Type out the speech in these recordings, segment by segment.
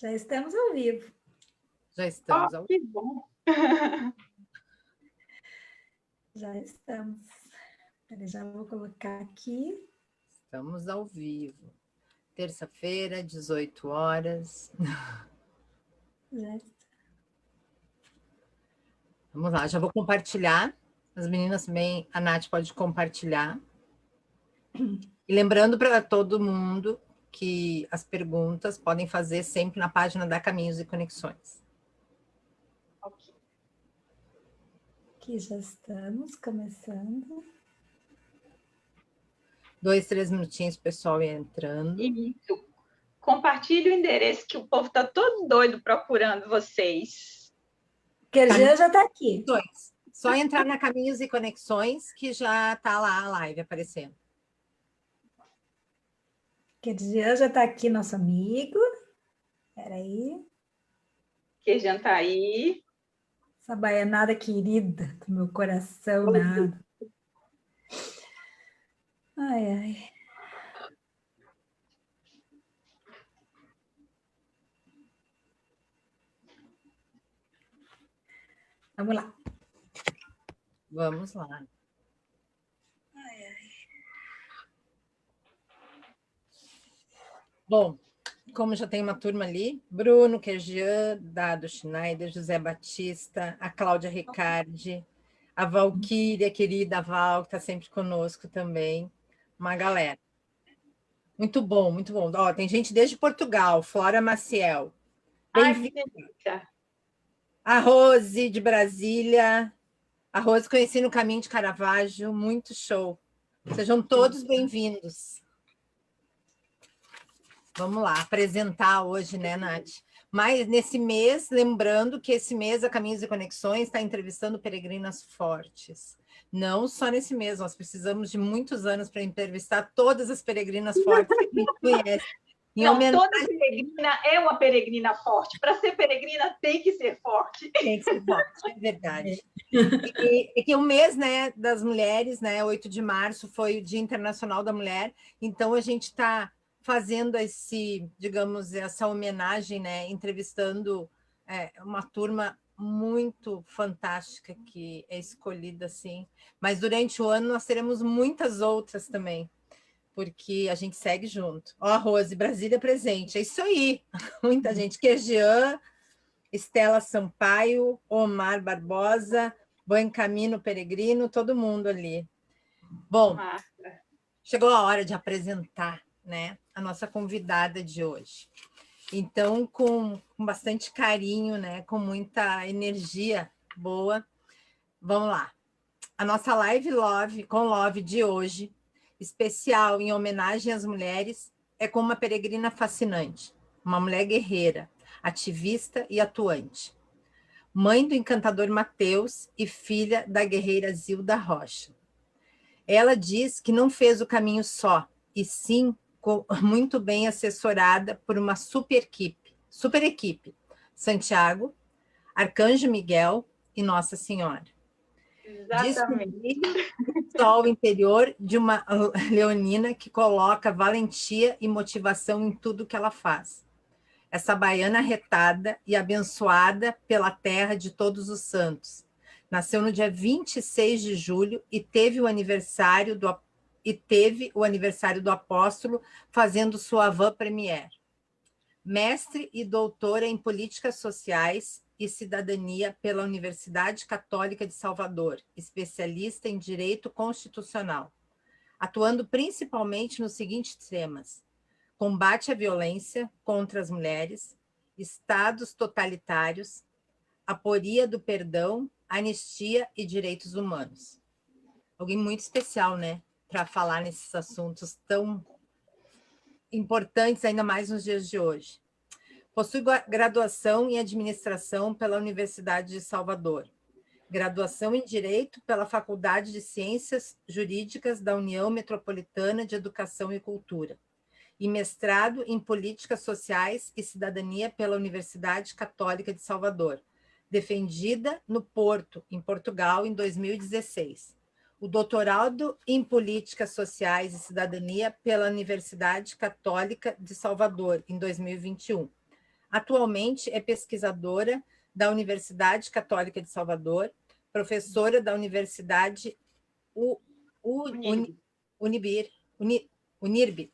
Já estamos ao vivo. Já estamos ao vivo. Que bom. Já estamos. Peraí, já vou colocar aqui. Estamos ao vivo. Terça-feira, 18 horas. Já está. Vamos lá, já vou compartilhar. As meninas também, a Nath pode compartilhar. E lembrando para todo mundo que as perguntas podem fazer sempre na página da Caminhos e Conexões. Ok. Aqui já estamos começando. 2, 3 minutinhos, pessoal, entrando. Isso. Compartilhe o endereço que o povo está todo doido procurando vocês. Kerjan já está aqui. Só entrar na Caminhos e Conexões que já está lá a live aparecendo. Kerjan já está aqui, nosso amigo. Espera aí. Kerjan está aí. Essa baianada querida do meu coração, nada. Ai, ai. Vamos lá. Vamos lá. Ai, ai. Bom, como já tem uma turma ali, Bruno, Kerjan, Dado Schneider, José Batista, a Cláudia Ricardi, a Valquíria, querida Val, que está sempre conosco também, uma galera. Muito bom, muito bom. Ó, tem gente desde Portugal, Flora Maciel. Bem-vinda. A Rose, de Brasília. A Rose conheci no Caminho de Caravaggio, muito show. Sejam todos bem-vindos. Vamos lá, apresentar hoje, né, Nath? Mas nesse mês, lembrando que esse mês a Caminhos e Conexões está entrevistando peregrinas fortes. Não só nesse mês, nós precisamos de muitos anos para entrevistar todas as peregrinas fortes que a gente conhece. Toda peregrina é uma peregrina forte. Para ser peregrina, tem que ser forte. Tem que ser forte, é verdade. E que o mês, né, das mulheres, né, 8 de março, foi o Dia Internacional da Mulher, então a gente está fazendo digamos, essa homenagem, né, entrevistando uma turma muito fantástica que é escolhida, assim. Mas durante o ano nós teremos muitas outras também, porque a gente segue junto. Ó, a Rose, Brasília presente, é isso aí. Muita gente. Kerjan, Estela Sampaio, Omar Barbosa, Bom Caminho Peregrino, todo mundo ali. Bom, chegou a hora de apresentar, né, a nossa convidada de hoje. Então, com bastante carinho, né, com muita energia boa, vamos lá. A nossa live com Love de hoje, especial em homenagem às mulheres, é com uma peregrina fascinante, uma mulher guerreira, ativista e atuante. Mãe do encantador Mateus e filha da guerreira Zilda Rocha. Ela diz que não fez o caminho só, e sim muito bem assessorada por uma super equipe, Santiago, Arcanjo Miguel e Nossa Senhora. Exatamente. Sol interior de uma leonina que coloca valentia e motivação em tudo que ela faz. Essa baiana retada e abençoada pela terra de todos os santos. Nasceu no dia 26 de julho e teve o aniversário do apóstolo fazendo sua avant-première. Mestre e doutora em políticas sociais e cidadania pela Universidade Católica de Salvador, especialista em direito constitucional, atuando principalmente nos seguintes temas: combate à violência contra as mulheres, estados totalitários, aporia do perdão, anistia e direitos humanos. Alguém muito especial, né, para falar nesses assuntos tão importantes, ainda mais nos dias de hoje. Possui graduação em administração pela Universidade de Salvador, graduação em Direito pela Faculdade de Ciências Jurídicas da União Metropolitana de Educação e Cultura, e mestrado em Políticas Sociais e Cidadania pela Universidade Católica de Salvador, defendida no Porto, em Portugal, em 2016. O doutorado em Políticas Sociais e Cidadania pela Universidade Católica de Salvador, em 2021. Atualmente é pesquisadora da Universidade Católica de Salvador, professora da Universidade Unirb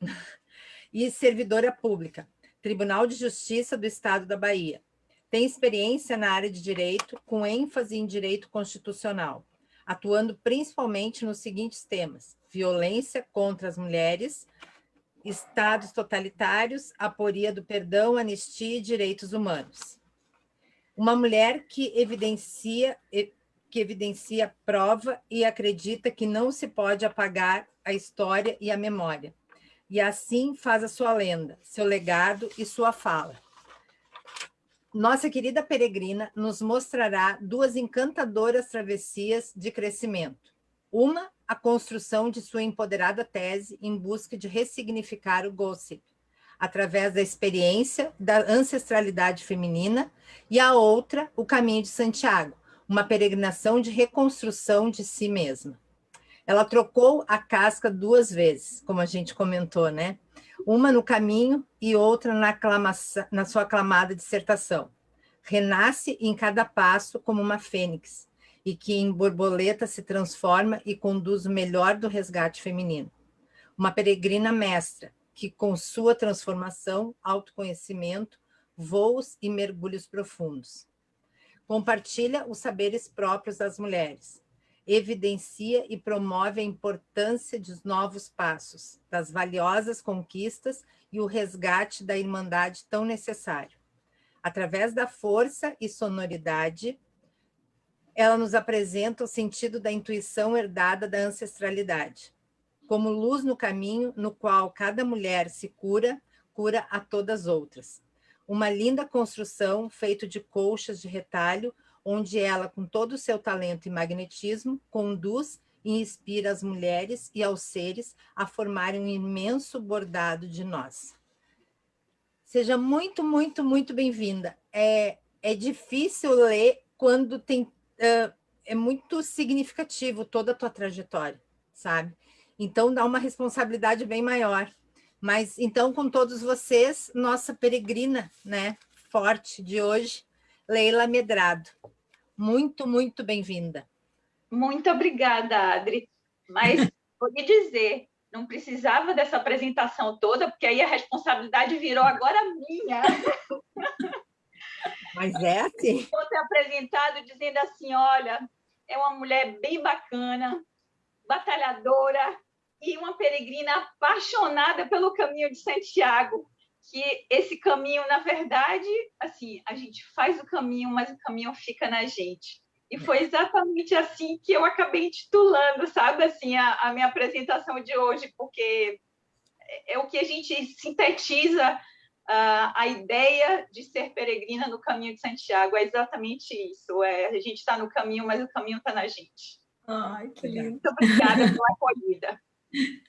e servidora pública, Tribunal de Justiça do Estado da Bahia. Tem experiência na área de direito, com ênfase em direito constitucional, atuando principalmente nos seguintes temas: violência contra as mulheres, estados totalitários, aporia do perdão, anistia e direitos humanos. Uma mulher que evidencia prova e acredita que não se pode apagar a história e a memória, e assim faz a sua lenda, seu legado e sua fala. Nossa querida peregrina nos mostrará duas encantadoras travessias de crescimento. Uma, a construção de sua empoderada tese em busca de ressignificar o gossip, através da experiência da ancestralidade feminina, e a outra, o Caminho de Santiago, uma peregrinação de reconstrução de si mesma. Ela trocou a casca 2 vezes, como a gente comentou, né? Uma no caminho e outra na sua aclamada dissertação. Renasce em cada passo como uma fênix, e que em borboleta se transforma e conduz o melhor do resgate feminino. Uma peregrina mestra, que com sua transformação, autoconhecimento, voos e mergulhos profundos. Compartilha os saberes próprios das mulheres, evidencia e promove a importância dos novos passos, das valiosas conquistas e o resgate da irmandade tão necessário. Através da força e sonoridade, ela nos apresenta o sentido da intuição herdada da ancestralidade, como luz no caminho no qual cada mulher se cura a todas as outras. Uma linda construção feita de colchas de retalho, onde ela, com todo o seu talento e magnetismo, conduz e inspira as mulheres e aos seres a formarem um imenso bordado de nós. Seja muito, muito, muito bem-vinda. É difícil ler quando tem... é muito significativo toda a tua trajetória, sabe? Então, dá uma responsabilidade bem maior. Mas, então, com todos vocês, nossa peregrina, né, forte de hoje, Leila Medrado. Muito, muito bem-vinda. Muito obrigada, Adri. Mas, vou lhe dizer, não precisava dessa apresentação toda, porque aí a responsabilidade virou agora minha. Mas é assim. Vou ter apresentado dizendo assim, olha, é uma mulher bem bacana, batalhadora e uma peregrina apaixonada pelo Caminho de Santiago, que esse caminho, na verdade, assim, a gente faz o caminho, mas o caminho fica na gente. E foi exatamente assim que eu acabei titulando, sabe, assim, a minha apresentação de hoje, porque é o que a gente sintetiza a ideia de ser peregrina no Caminho de Santiago. É exatamente isso. A gente está no caminho, mas o caminho está na gente. Ai, que lindo. Muito obrigada pela acolhida.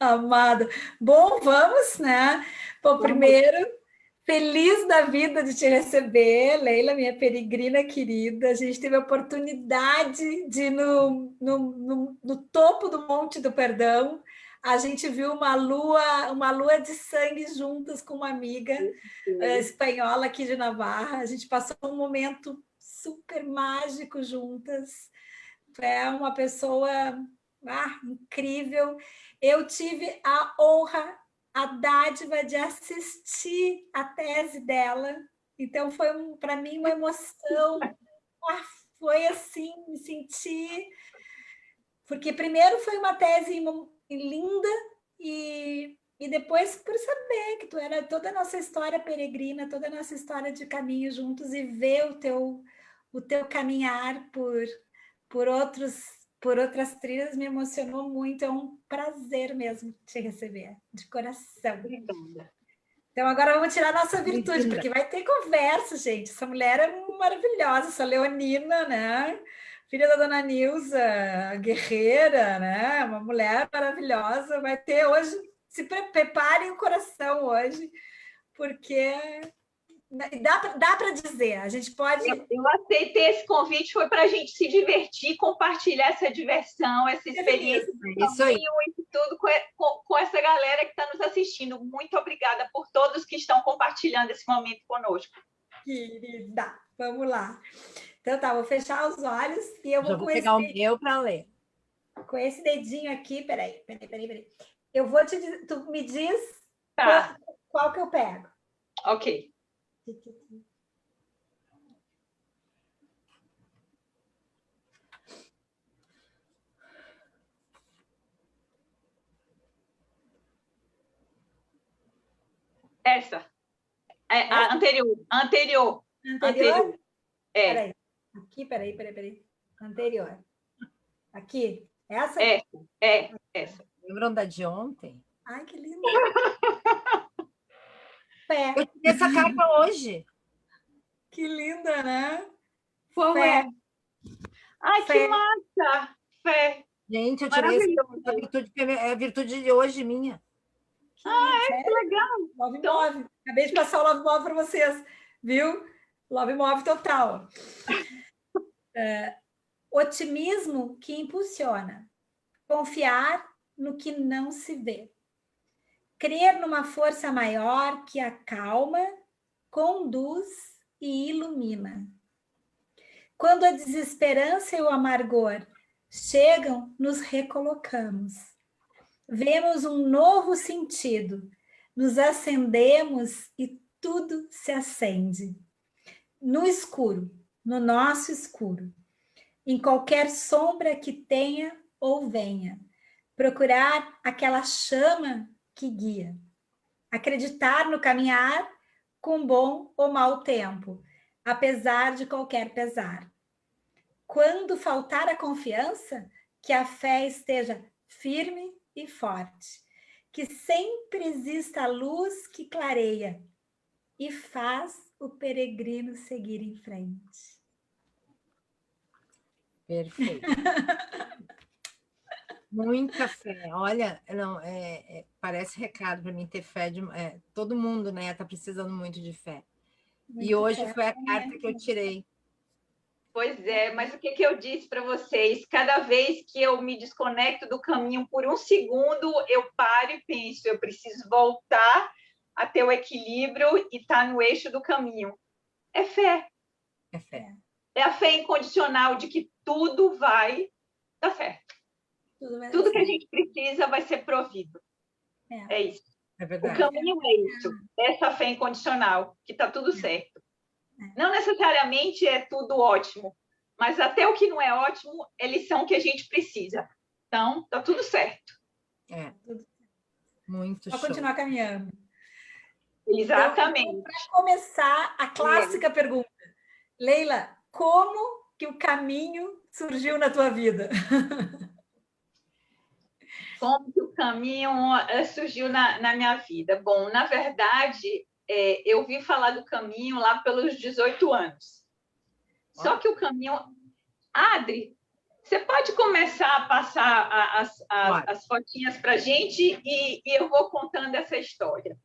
Amada. Bom, vamos, né? Bom, primeiro, feliz da vida de te receber, Leila, minha peregrina querida. A gente teve a oportunidade de ir no topo do Monte do Perdão. A gente viu uma lua de sangue juntas com uma amiga espanhola aqui de Navarra. A gente passou um momento super mágico juntas. Tu é uma pessoa incrível. Eu tive a honra, a dádiva de assistir a tese dela. Então, foi para mim uma emoção. Foi assim, me senti... Porque primeiro foi uma tese linda e depois por saber que tu era toda a nossa história peregrina, toda a nossa história de caminho juntos e ver o teu caminhar por outras trilhas me emocionou muito. É um prazer mesmo te receber, de coração. Obrigada. Então, agora vamos tirar a nossa virtude, porque vai ter conversa, gente. Essa mulher é maravilhosa, essa leonina, né? Filha da dona Nilza, guerreira, né? Uma mulher maravilhosa. Vai ter hoje, preparem o coração hoje, porque dá para dizer, a gente pode... Eu aceitei esse convite, foi para a gente se divertir, compartilhar essa diversão, essa experiência, isso aí. E tudo com essa galera que está nos assistindo. Muito obrigada por todos que estão compartilhando esse momento conosco. querida. Vamos lá. Então tá, vou fechar os olhos e eu Já vou vou pegar o meu para ler. com esse dedinho aqui. Peraí. Eu vou te dizer, tu me diz Tá, qual que eu pego. ok. Essa. A anterior. Anterior? É, Peraí. Aqui, peraí. Anterior. Aqui. Essa? essa. Lembram da de ontem? Ai, que lindo. Fé. Eu tirei essa carta hoje. Que linda, né? Qual Fé. é? Ai, Fé. que massa! Fé. Gente, eu tirei essa Maravilhoso. virtude, é a virtude de hoje minha. Que lindo. Que legal. Love Então- Move. Acabei de passar o Love Move para vocês, viu? Love Move total. Otimismo que impulsiona. Confiar no que não se vê. Crer numa força maior que acalma, conduz e ilumina. Quando a desesperança e o amargor chegam, nos recolocamos. Vemos um novo sentido, nos acendemos e tudo se acende. No escuro, no nosso escuro, em qualquer sombra que tenha ou venha, procurar aquela chama que guia. Acreditar no caminhar com bom ou mau tempo, apesar de qualquer pesar. Quando faltar a confiança, que a fé esteja firme e forte, que sempre exista a luz que clareia e faz o peregrino seguir em frente. Perfeito. Muita fé. Olha, não, parece recado para mim ter fé. Todo mundo, né, está precisando muito de fé. E hoje foi a carta que eu tirei. Pois é, mas o que eu disse para vocês? Cada vez que eu me desconecto do caminho por um segundo, eu paro e penso, eu preciso voltar a ter o equilíbrio e estar no eixo do caminho. É fé. É fé. É a fé incondicional de que tudo vai dar certo. Tudo que a gente precisa vai ser provido. É isso. É verdade. O caminho é isso. Essa fé incondicional, que está tudo certo. Não necessariamente é tudo ótimo, mas até o que não é ótimo é lição que a gente precisa. Então, está tudo certo. Muito Só show. continuar caminhando. Exatamente. Então, para começar, a clássica pergunta. Leila, como que o caminho surgiu na tua vida? Como que o caminho surgiu na minha vida? Bom, na verdade, eu vi falar do caminho lá pelos 18 anos. Só que o caminho... Adri, você pode começar a passar as fotinhas para a gente e eu vou contando essa história.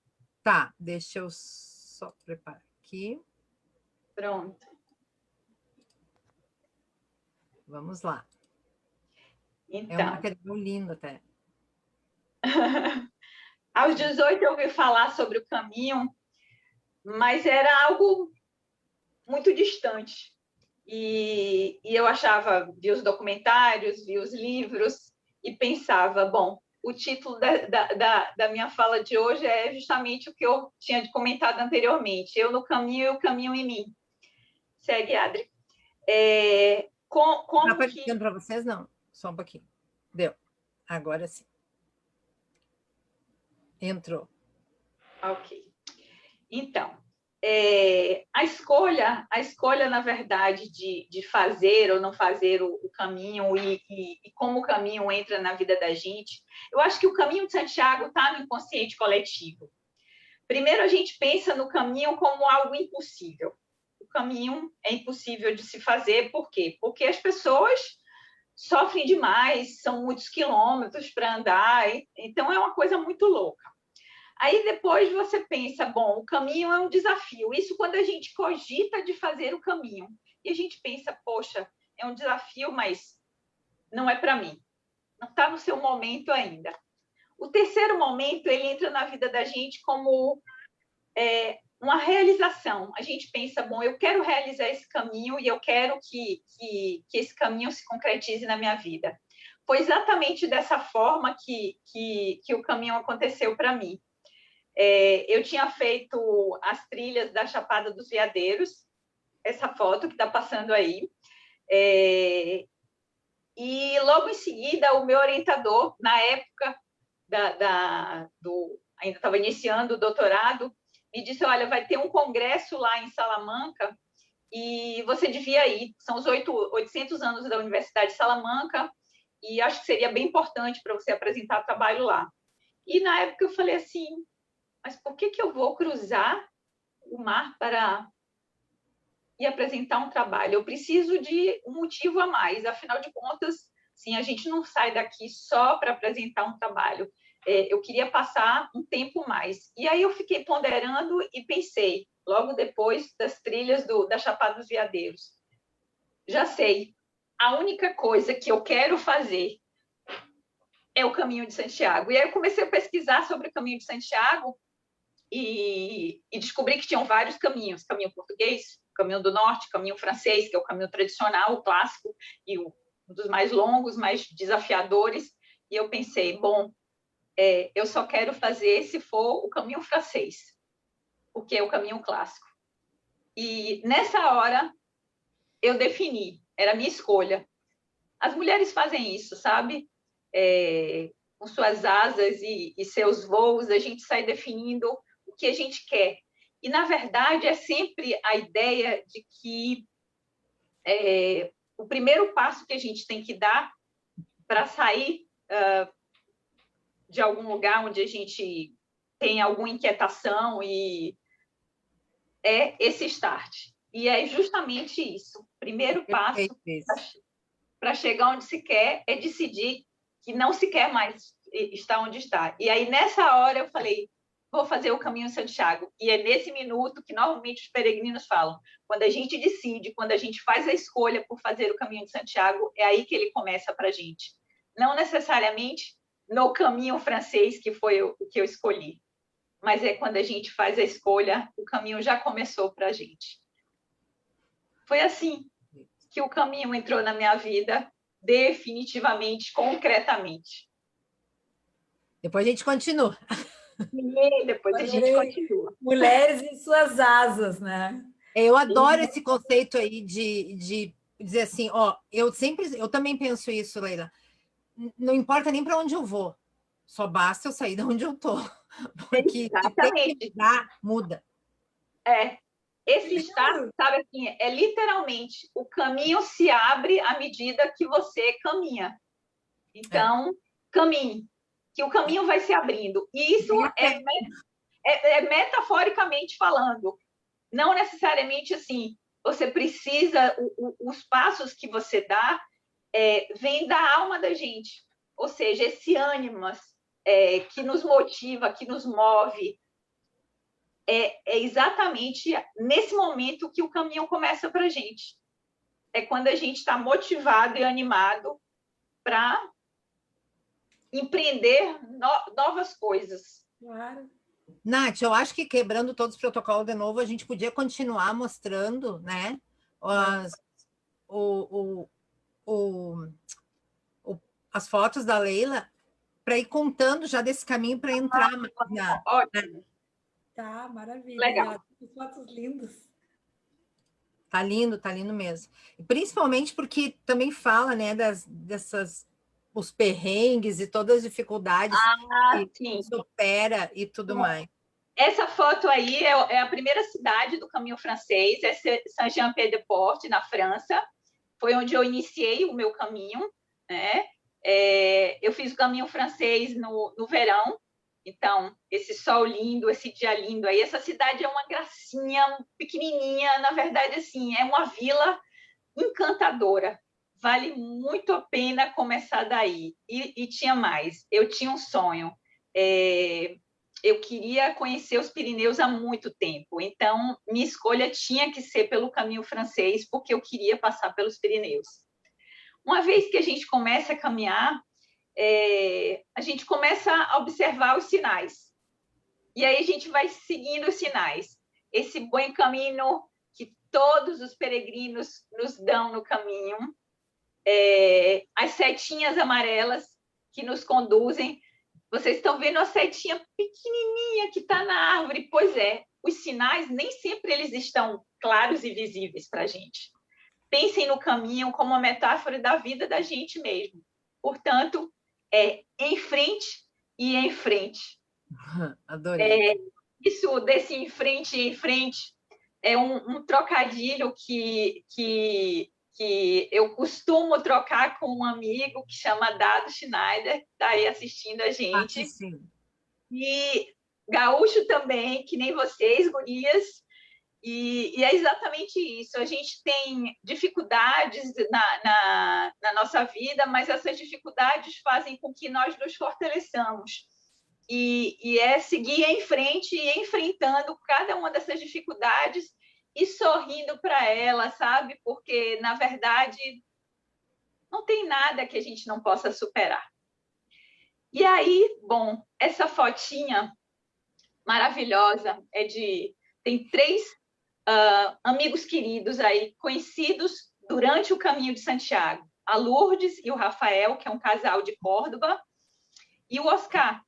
Tá, deixa eu só preparar aqui. Pronto. Vamos lá. Então, é um material lindo até. Aos 18 eu ouvi falar sobre o caminho, mas era algo muito distante. E eu achava, via os documentários, via os livros e pensava, bom, o título da minha fala de hoje é justamente o que eu tinha comentado anteriormente, eu no caminho e o caminho em mim. Segue, Adri. Está aparecendo para vocês? Não, só um pouquinho. Deu. Agora sim. Entrou. Ok. Então, a escolha, na verdade, de fazer ou não fazer o caminho e como o caminho entra na vida da gente, eu acho que o caminho de Santiago está no inconsciente coletivo. Primeiro, a gente pensa no caminho como algo impossível. O caminho é impossível de se fazer, por quê? Porque as pessoas sofrem demais, são muitos quilômetros para andar, então é uma coisa muito louca. Aí depois você pensa, bom, o caminho é um desafio. Isso quando a gente cogita de fazer o caminho. E a gente pensa, poxa, é um desafio, mas não é para mim. Não está no seu momento ainda. O terceiro momento, ele entra na vida da gente como uma realização. A gente pensa, bom, eu quero realizar esse caminho e eu quero que esse caminho se concretize na minha vida. Foi exatamente dessa forma que o caminho aconteceu para mim. Eu tinha feito as trilhas da Chapada dos Veadeiros, essa foto que está passando aí, e logo em seguida o meu orientador, na época ainda estava iniciando o doutorado, me disse, olha, vai ter um congresso lá em Salamanca e você devia ir. São os 800 anos da Universidade de Salamanca e acho que seria bem importante para você apresentar trabalho lá. E na época eu falei assim, mas por que eu vou cruzar o mar para ir apresentar um trabalho? Eu preciso de um motivo a mais. Afinal de contas, sim, a gente não sai daqui só para apresentar um trabalho. Eu queria passar um tempo mais. E aí eu fiquei ponderando e pensei, logo depois das trilhas da Chapada dos Veadeiros, já sei, a única coisa que eu quero fazer é o Caminho de Santiago. E aí eu comecei a pesquisar sobre o Caminho de Santiago e descobri que tinham vários caminhos. Caminho português, Caminho do Norte, Caminho francês, que é o caminho tradicional, o clássico, e um dos mais longos, mais desafiadores. E eu pensei, bom, eu só quero fazer se for o caminho francês, porque é o caminho clássico. E nessa hora eu defini, era a minha escolha. As mulheres fazem isso, sabe? Com suas asas e seus voos, a gente sai definindo o que a gente quer. E, na verdade, é sempre a ideia de que o primeiro passo que a gente tem que dar para sair de algum lugar onde a gente tem alguma inquietação é esse start. E é justamente isso. O primeiro passo para chegar onde se quer é decidir que não se quer mais estar onde está. E aí, nessa hora, eu falei, vou fazer o Caminho Santiago. E é nesse minuto que, normalmente, os peregrinos falam. Quando a gente decide, quando a gente faz a escolha por fazer o Caminho de Santiago, é aí que ele começa para a gente. Não necessariamente no caminho francês, que foi o que eu escolhi. Mas é quando a gente faz a escolha, o caminho já começou para a gente. Foi assim que o caminho entrou na minha vida, definitivamente, concretamente. Depois a gente continua. E depois a gente continua. Mulheres em suas asas, né? Eu adoro esse conceito aí de dizer assim, eu também penso isso, Leila. Não importa nem para onde eu vou, só basta eu sair de onde eu estou. Porque exatamente. Se mudar, muda. Esse estado, sabe assim, é literalmente o caminho se abre à medida que você caminha. Então, caminhe, que o caminho vai se abrindo. E isso é metaforicamente falando. Não necessariamente assim, você precisa, os passos que você dá vêm da alma da gente. Ou seja, esse ânimo que nos motiva, que nos move, é exatamente nesse momento que o caminho começa para a gente. É quando a gente está motivado e animado para empreender novas coisas. Claro. Nath, eu acho que quebrando todos os protocolos de novo, a gente podia continuar mostrando, né, as fotos da Leila para ir contando já desse caminho para entrar Ótimo. Tá, maravilha. Legal. Fotos lindas. Tá lindo mesmo. E principalmente porque também fala, né, os perrengues e todas as dificuldades que supera e tudo mais. Essa foto aí é a primeira cidade do caminho francês, é Saint-Jean-Pied-de-Port, na França. Foi onde eu iniciei o meu caminho, né? Eu fiz o caminho francês no verão. Então, esse sol lindo, esse dia lindo aí. Essa cidade é uma gracinha, pequenininha, na verdade, assim, é uma vila encantadora. Vale muito a pena começar daí. E tinha mais. Eu tinha um sonho. Eu queria conhecer os Pirineus há muito tempo. Então, minha escolha tinha que ser pelo caminho francês, porque eu queria passar pelos Pirineus. Uma vez que a gente começa a caminhar, a gente começa a observar os sinais. E aí a gente vai seguindo os sinais. esse bom caminho que todos os peregrinos nos dão no caminho, as setinhas amarelas que nos conduzem. Vocês estão vendo a setinha pequenininha que está na árvore? Pois é, os sinais nem sempre eles estão claros e visíveis para a gente. Pensem no caminho como uma metáfora da vida da gente mesmo. Portanto, em frente e em frente. Adorei. Isso desse em frente, é um trocadilho que eu costumo trocar com um amigo que chama Dado Schneider, que está aí assistindo a gente. Sim. E gaúcho também, que nem vocês, gurias. E é exatamente isso. A gente tem dificuldades na nossa vida, mas essas dificuldades fazem com que nós nos fortaleçamos. E é seguir em frente e enfrentando cada uma dessas dificuldades e sorrindo para ela, sabe? Porque, na verdade, não tem nada que a gente não possa superar. E aí, bom, essa fotinha maravilhosa tem 3 amigos queridos aí, conhecidos durante o Caminho de Santiago. A Lourdes e o Rafael, que é um casal de Córdoba, e o Oscar,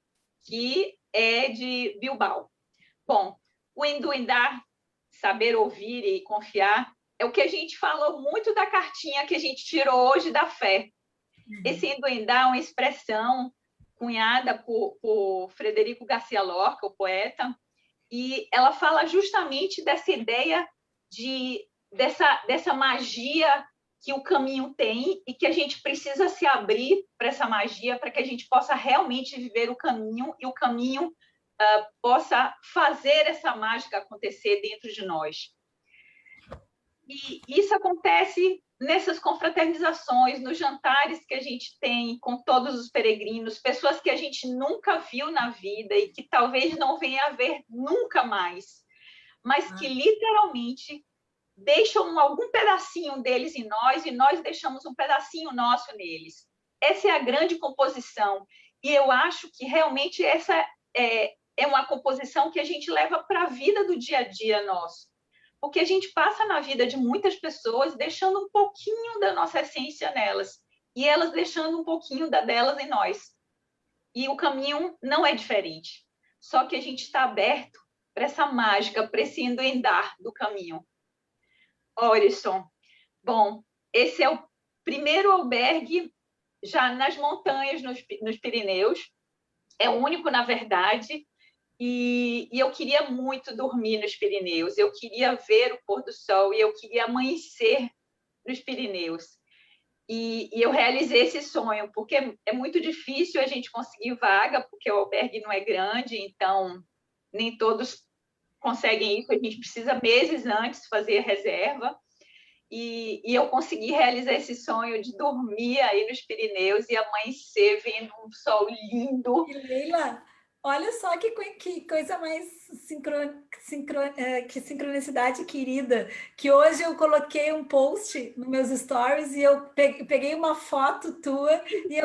que é de Bilbao. Bom, o enduendar, saber ouvir e confiar, é o que a gente falou muito da cartinha que a gente tirou hoje da fé. Esse enduendar é uma expressão cunhada por Frederico Garcia Lorca, o poeta, e ela fala justamente dessa ideia dessa magia que o caminho tem e que a gente precisa se abrir para essa magia, para que a gente possa realmente viver o caminho e o caminho possa fazer essa mágica acontecer dentro de nós. E isso acontece nessas confraternizações, nos jantares que a gente tem com todos os peregrinos, pessoas que a gente nunca viu na vida e que talvez não venha a ver nunca mais, mas que literalmente deixam algum pedacinho deles em nós e nós deixamos um pedacinho nosso neles. Essa é a grande composição. E eu acho que realmente essa é uma composição que a gente leva para a vida do dia a dia nosso. Porque a gente passa na vida de muitas pessoas deixando um pouquinho da nossa essência nelas e elas deixando um pouquinho delas em nós. E o caminho não é diferente. Só que a gente está aberto para essa mágica, para esse enduendar do caminho. Orison, bom, esse é o primeiro albergue já nas montanhas, nos Pirineus. É o único, na verdade. E eu queria muito dormir nos Pirineus, eu queria ver o pôr do sol e eu queria amanhecer nos Pirineus. E eu realizei esse sonho, porque é muito difícil a gente conseguir vaga, porque o albergue não é grande, então nem todos conseguem isso, a gente precisa meses antes fazer reserva. E eu consegui realizar esse sonho de dormir aí nos Pirineus e amanhecer vendo um sol lindo. E Leila, olha só que coisa mais sincronicidade querida, que hoje eu coloquei um post nos meus stories e eu peguei uma foto tua e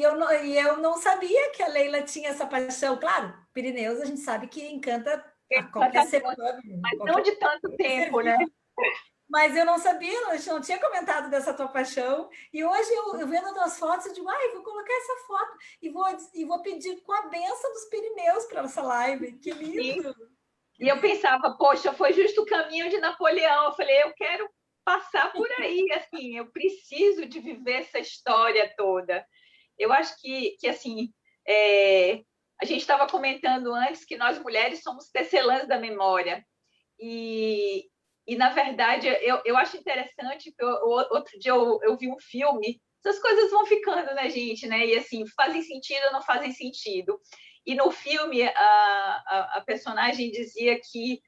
eu não sabia que a Leila tinha essa paixão. Claro, Pirineus a gente sabe que encanta a qualquer ser humano. Mas não de tanto tempo, né? Mas eu não sabia, eu não tinha comentado dessa tua paixão. E hoje, eu vendo as tuas fotos, eu digo, vou colocar essa foto e vou pedir com a benção dos Pirineus para essa live. Que lindo! Sim. E eu pensava, poxa, foi justo o caminho de Napoleão. Eu falei, eu quero passar por aí, assim, eu preciso de viver essa história toda. Eu acho que assim, a gente estava comentando antes que nós mulheres somos tecelãs da memória. E na verdade, eu acho interessante que outro dia eu vi um filme, essas coisas vão ficando na gente, né? E assim, fazem sentido ou não fazem sentido. E no filme, a personagem dizia que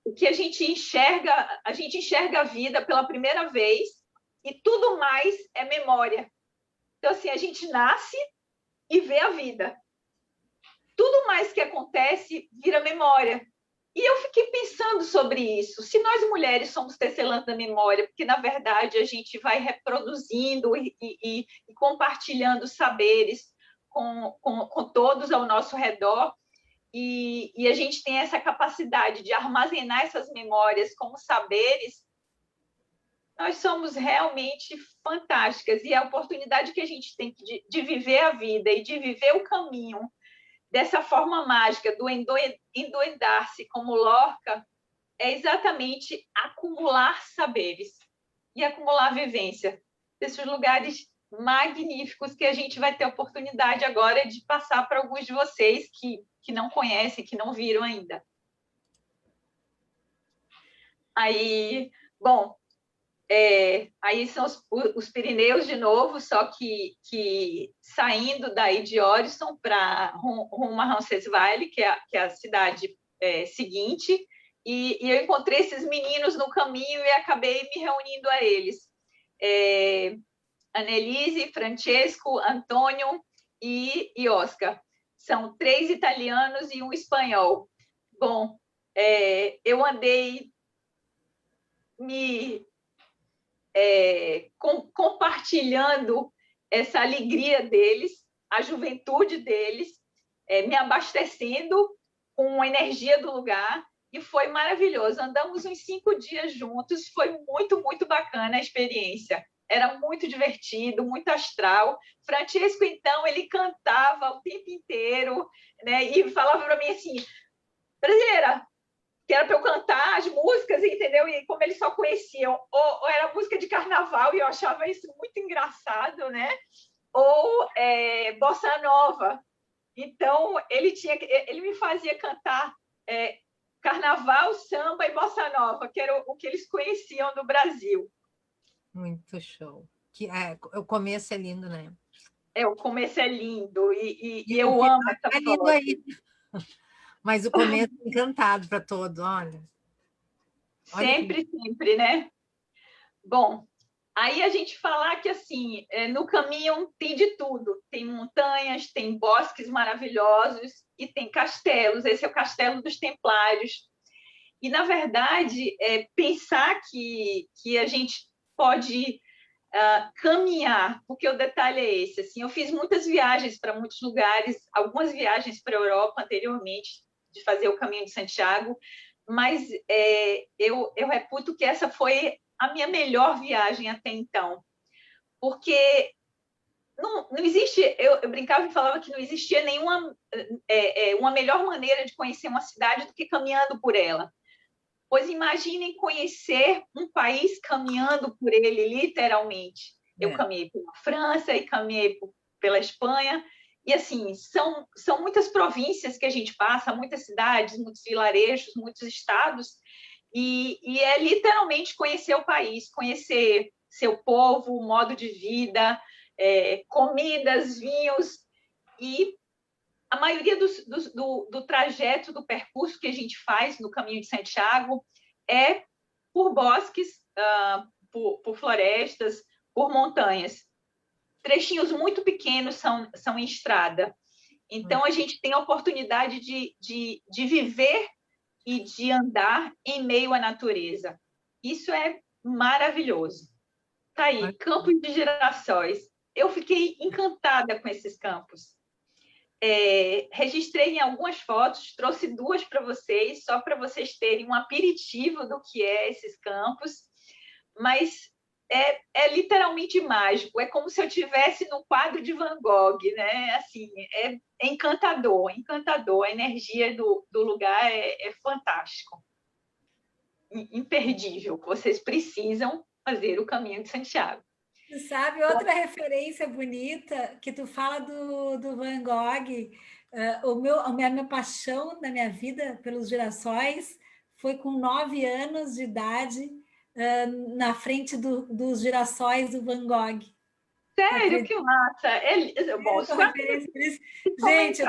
o que a gente enxerga a vida pela primeira vez e tudo mais é memória. Então, assim, a gente nasce e vê a vida. Tudo mais que acontece vira memória. E eu fiquei pensando sobre isso. Se nós mulheres somos tecelãs da memória, porque, na verdade, a gente vai reproduzindo e compartilhando saberes com todos ao nosso redor, e a gente tem essa capacidade de armazenar essas memórias como saberes, nós somos realmente fantásticas. E a oportunidade que a gente tem de viver a vida e de viver o caminho dessa forma mágica do endoidar-se como Lorca é exatamente acumular saberes e acumular vivência desses lugares magníficos que a gente vai ter a oportunidade agora de passar para alguns de vocês que não conhecem, que não viram ainda. Aí, bom, aí são os Pirineus de novo, só que saindo daí de Orisson para rumo a Roncesvalles, que é a cidade seguinte, e eu encontrei esses meninos no caminho e acabei me reunindo a eles. Annelise, Francesco, Antônio e Oscar. São 3 italianos e 1 espanhol. Bom, eu andei me compartilhando essa alegria deles, a juventude deles, me abastecendo com a energia do lugar, e foi maravilhoso. Andamos uns 5 dias juntos, foi muito, muito bacana a experiência. Era muito divertido, muito astral. Francesco, então, ele cantava o tempo inteiro, né? E falava para mim assim, brasileira, que era para eu cantar as músicas, entendeu? E como eles só conheciam, ou era música de carnaval, e eu achava isso muito engraçado, né? Ou bossa nova. Então, ele me fazia cantar carnaval, samba e bossa nova, que era o que eles conheciam do Brasil. Muito show. O começo é lindo, né? O começo é lindo, e eu amo essa lindo aí. Mas o começo é encantado para todos, olha. Sempre, sempre, né? Bom, aí a gente falar que, assim, no caminho tem de tudo. Tem montanhas, tem bosques maravilhosos e tem castelos. Esse é o Castelo dos Templários. E, na verdade, pensar que a gente pode caminhar, porque o detalhe é esse. Assim, eu fiz muitas viagens para muitos lugares, algumas viagens para a Europa anteriormente, de fazer o Caminho de Santiago, mas eu reputo que essa foi a minha melhor viagem até então, porque não existe, eu brincava e falava que não existia nenhuma uma melhor maneira de conhecer uma cidade do que caminhando por ela. Pois imaginem conhecer um país caminhando por ele, literalmente. Eu caminhei pela França e caminhei pela Espanha, e assim, são muitas províncias que a gente passa, muitas cidades, muitos vilarejos, muitos estados, e é literalmente conhecer o país, conhecer seu povo, o modo de vida, comidas, vinhos, e a maioria do trajeto, do percurso que a gente faz no Caminho de Santiago é por bosques, por florestas, por montanhas. Trechinhos muito pequenos são em estrada. Então, a gente tem a oportunidade de viver e de andar em meio à natureza. Isso é maravilhoso. Tá aí, Campos de Girassóis. Eu fiquei encantada com esses campos. Registrei em algumas fotos, trouxe 2 para vocês, só para vocês terem um aperitivo do que é esses campos, mas é literalmente mágico, é como se eu estivesse no quadro de Van Gogh, né? Assim, é encantador, encantador, a energia do lugar é fantástico, imperdível, vocês precisam fazer o Caminho de Santiago. Tu sabe, outra referência bonita que tu fala do Van Gogh, a minha paixão na minha vida pelos girassóis foi com 9 anos de idade, na frente dos girassóis do Van Gogh. Sério, que massa! Bom, gente,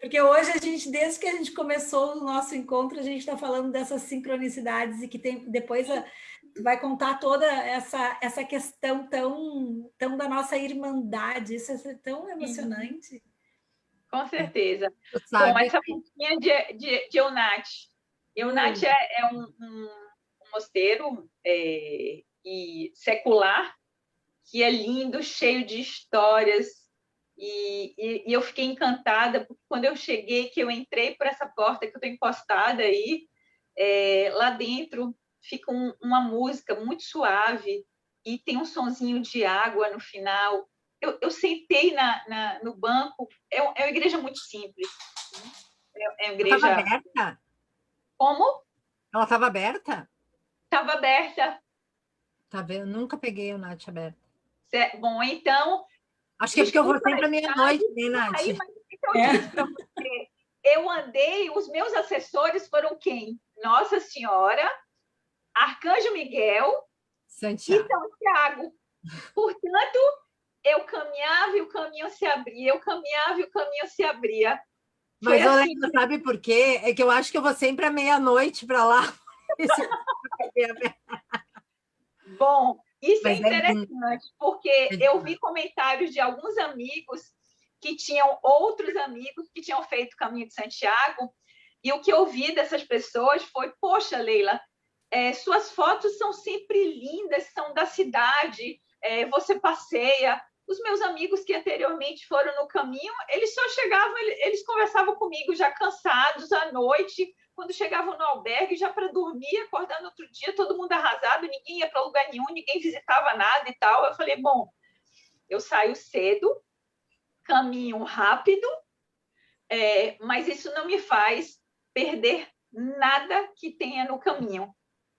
porque hoje desde que a gente começou o nosso encontro, a gente está falando dessas sincronicidades e que tem depois vai contar toda essa questão tão da nossa irmandade. Isso é tão emocionante. Com certeza. Bom, essa fontinha de Eunat. Eunat é um mosteiro e secular que é lindo, cheio de histórias E eu fiquei encantada, porque quando eu cheguei, que eu entrei por essa porta que eu estou encostada aí, lá dentro fica uma música muito suave e tem um sonzinho de água no final. Eu sentei no banco, é uma igreja muito simples. É uma igreja... Ela estava aberta? Como? Ela estava aberta? Estava aberta. Tá vendo? Nunca peguei o Nath aberta. Bom, então... Acho que é porque eu vou sempre à meia-noite, né, Nath? Aí, mas o que eu disse para você? Eu andei, os meus assessores foram quem? Nossa Senhora, Arcanjo Miguel Santiago. e São Tiago. Portanto, eu caminhava e o caminho se abria, eu caminhava e o caminho se abria. Mas, assim, Olena, sabe por quê? É que eu acho que eu vou sempre à meia-noite para lá. Bom, isso é interessante, porque eu vi comentários de alguns amigos que tinham outros amigos que tinham feito o Caminho de Santiago, e o que eu vi dessas pessoas foi, poxa, Leila, suas fotos são sempre lindas, são da cidade, você passeia. Os meus amigos que anteriormente foram no caminho, eles só chegavam, eles conversavam comigo já cansados à noite, quando chegavam no albergue, já para dormir, acordar no outro dia, todo mundo arrasado, ninguém ia para lugar nenhum, ninguém visitava nada e tal. Eu falei, bom, eu saio cedo, caminho rápido, mas isso não me faz perder nada que tenha no caminho.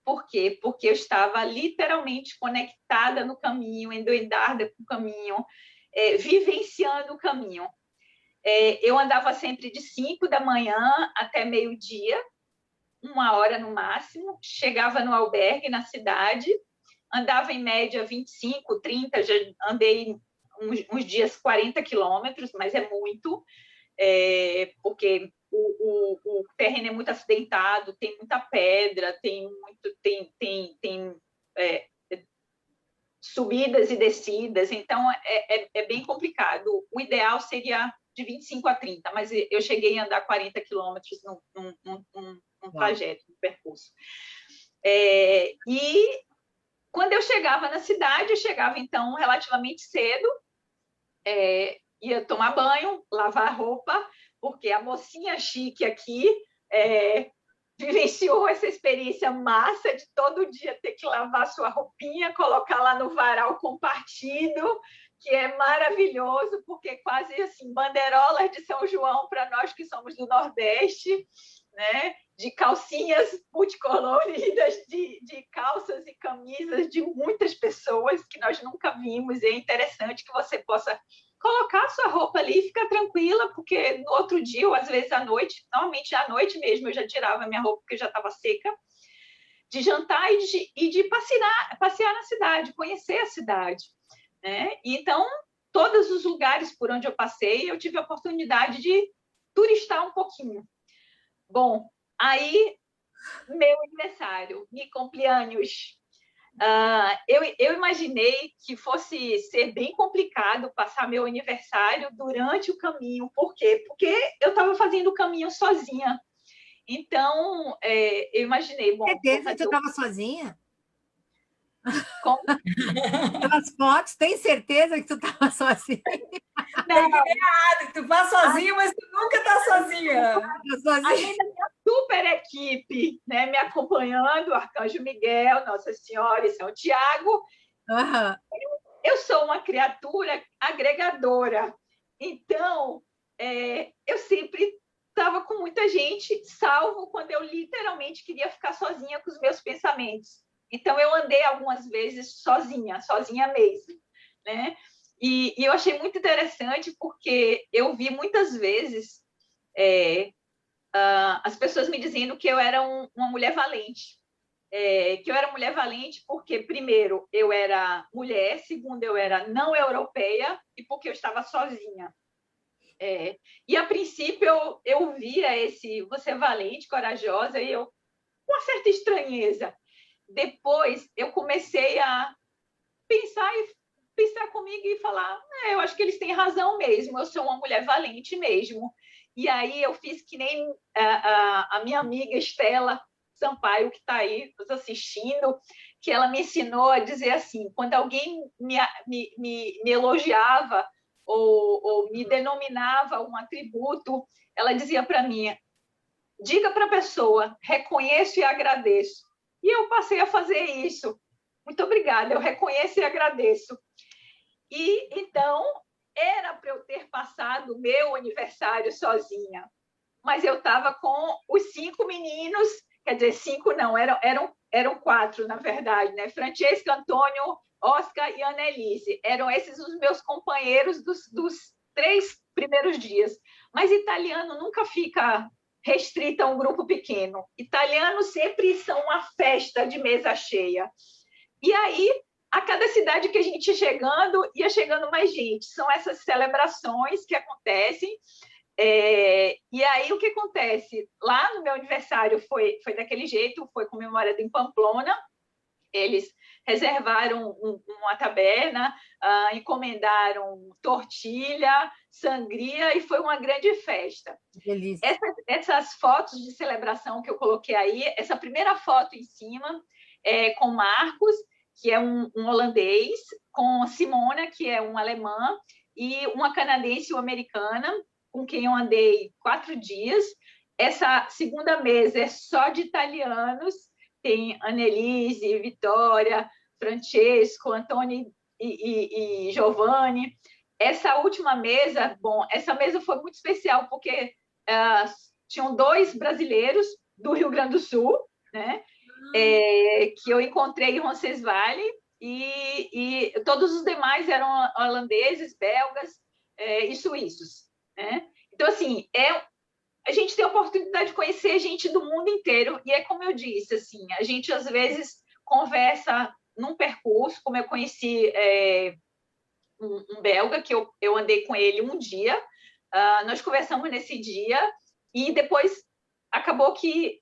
Por quê? Porque eu estava literalmente conectada no caminho, endoidada com o caminho, vivenciando o caminho. Eu andava sempre de 5 da manhã até meio-dia, 1 hora no máximo, chegava no albergue na cidade, andava em média 25, 30, já andei uns dias 40 quilômetros, mas é muito, porque o terreno é muito acidentado, tem muita pedra, tem subidas e descidas, então é bem complicado. O ideal seria de 25 a 30, mas eu cheguei a andar 40 quilômetros num trajeto, num percurso. E quando eu chegava na cidade, eu chegava, então, relativamente cedo, ia tomar banho, lavar roupa, porque a mocinha chique aqui vivenciou essa experiência massa de todo dia ter que lavar sua roupinha, colocar lá no varal compartido, que é maravilhoso, porque quase assim, bandeirolas de São João para nós que somos do Nordeste, né? De calcinhas multicoloridas, de calças e camisas de muitas pessoas que nós nunca vimos, e é interessante que você possa colocar sua roupa ali e ficar tranquila, porque no outro dia, ou às vezes à noite, normalmente à noite mesmo, eu já tirava minha roupa porque já estava seca, de jantar e de passear na cidade, conhecer a cidade, né? Então, todos os lugares por onde eu passei, eu tive a oportunidade de turistar um pouquinho. Bom, aí, meu aniversário, mi cumpleaños. Eu imaginei que fosse ser bem complicado passar meu aniversário durante o caminho. Por quê? Porque eu estava fazendo o caminho sozinha. Então, eu imaginei... Bom, certeza que você estava sozinha? Como? Pelas fotos, tem certeza que tu estava sozinha? Não, tu vai sozinho, mas tu nunca está sozinha. Além da minha super equipe, né, me acompanhando, Arcanjo Miguel, Nossa Senhora e São Tiago. Uhum. Eu sou uma criatura agregadora. Então, eu sempre estava com muita gente, salvo quando eu literalmente queria ficar sozinha com os meus pensamentos. Então, eu andei algumas vezes sozinha mesmo, né? E eu achei muito interessante porque eu vi muitas vezes as pessoas me dizendo que eu era uma mulher valente. Que eu era mulher valente porque, primeiro, eu era mulher, segundo, eu era não europeia e porque eu estava sozinha. E, a princípio, eu via você valente, corajosa, e eu com uma certa estranheza. Depois, eu comecei a pensar comigo e falar, eu acho que eles têm razão mesmo, eu sou uma mulher valente mesmo. E aí eu fiz que nem a minha amiga Estela Sampaio, que está aí nos assistindo, que ela me ensinou a dizer assim, quando alguém me elogiava ou me denominava um atributo, ela dizia para mim, diga para a pessoa, reconheço e agradeço. E eu passei a fazer isso. Muito obrigada, eu reconheço e agradeço. E então, era para eu ter passado o meu aniversário sozinha, mas eu estava com os 5 meninos, quer dizer, 5 não, eram 4, na verdade, né? Francesca, Antônio, Oscar e Annelise. Eram esses os meus companheiros dos 3 primeiros dias. Mas italiano nunca fica restrito a um grupo pequeno. Italianos sempre são uma festa de mesa cheia. E aí, a cada cidade que a gente ia chegando mais gente. São essas celebrações que acontecem. E aí, o que acontece? Lá no meu aniversário foi daquele jeito, foi comemorado em Pamplona. Eles reservaram uma taberna, encomendaram tortilha, sangria, e foi uma grande festa. Delícia. Essas fotos de celebração que eu coloquei aí, essa primeira foto em cima é com Marcos, que é um holandês, com Simona, que é um alemã, e uma canadense e uma americana, com quem eu andei 4 dias. Essa segunda mesa é só de italianos, tem Annelise, Vitória, Francesco, Antônio e Giovanni. Essa última mesa, bom, essa mesa foi muito especial, porque tinham 2 brasileiros do Rio Grande do Sul, né? Que eu encontrei em Roncesvalles, e todos os demais eram holandeses, belgas e suíços, né? Então, assim, a gente tem a oportunidade de conhecer gente do mundo inteiro, e é como eu disse, assim, a gente às vezes conversa num percurso, como eu conheci um belga, que eu andei com ele um dia, nós conversamos nesse dia, e depois acabou que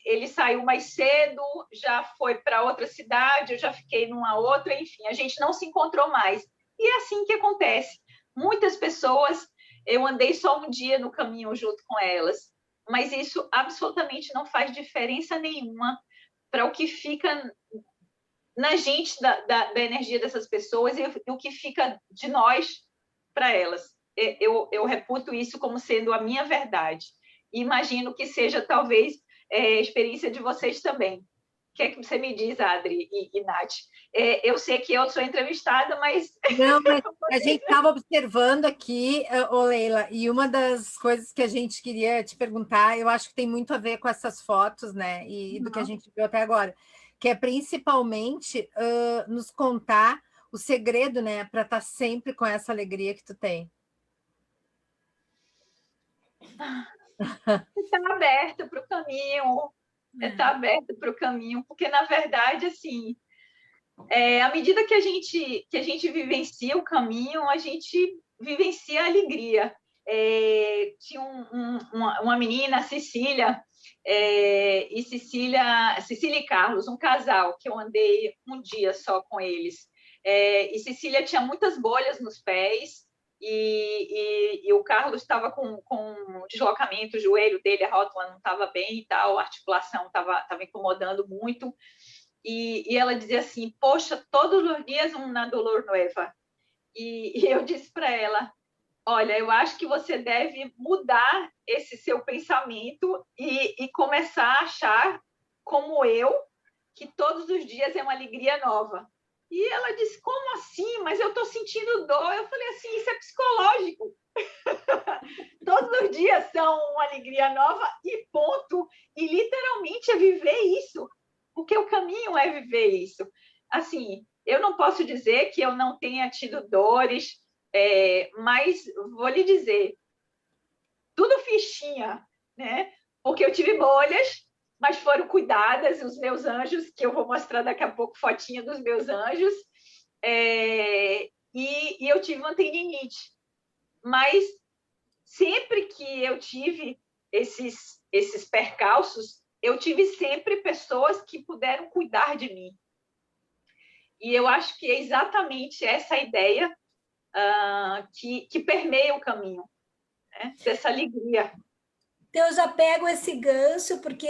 ele saiu mais cedo, já foi para outra cidade, eu já fiquei numa outra, enfim, a gente não se encontrou mais. E é assim que acontece. Muitas pessoas, eu andei só um dia no caminho junto com elas, mas isso absolutamente não faz diferença nenhuma para o que fica na gente, da energia dessas pessoas, e o que fica de nós para elas. Eu reputo isso como sendo a minha verdade. E imagino que seja, talvez, a experiência de vocês também. O que é que você me diz, Adri e Nath? Eu sei que eu sou entrevistada, mas... Não, mas a gente estava observando aqui, ô Leila, e uma das coisas que a gente queria te perguntar, eu acho que tem muito a ver com essas fotos, né? E do que a gente viu até agora, que é principalmente nos contar o segredo, né? Para estar sempre com essa alegria que tu tem. Está aberto para o caminho, está aberto para o caminho, porque, na verdade, assim, à medida que a gente vivencia o caminho, a gente vivencia a alegria. Tinha uma menina, Cecília, Cecília e Carlos, um casal, que eu andei um dia só com eles. E Cecília tinha muitas bolhas nos pés, e o Carlos estava com deslocamento, o joelho dele, a rótula não estava bem e tal, a articulação estava incomodando muito. E ela dizia assim, poxa, todos os dias uma dolor nova. E eu disse para ela, olha, eu acho que você deve mudar esse seu pensamento e começar a achar, como eu, que todos os dias é uma alegria nova. E ela disse, como assim? Mas eu estou sentindo dor. Eu falei assim, isso é psicológico. Todos os dias são uma alegria nova e ponto. E literalmente é viver isso. Porque o caminho é viver isso. Assim, eu não posso dizer que eu não tenha tido dores, mas vou lhe dizer, tudo fichinha, né? Porque eu tive bolhas, mas foram cuidadas, os meus anjos, que eu vou mostrar daqui a pouco fotinha dos meus anjos, e eu tive uma tendinite. Mas sempre que eu tive esses percalços, eu tive sempre pessoas que puderam cuidar de mim. E eu acho que é exatamente essa ideia que permeia o caminho, né? Dessa alegria. Então, eu já pego esse gancho, porque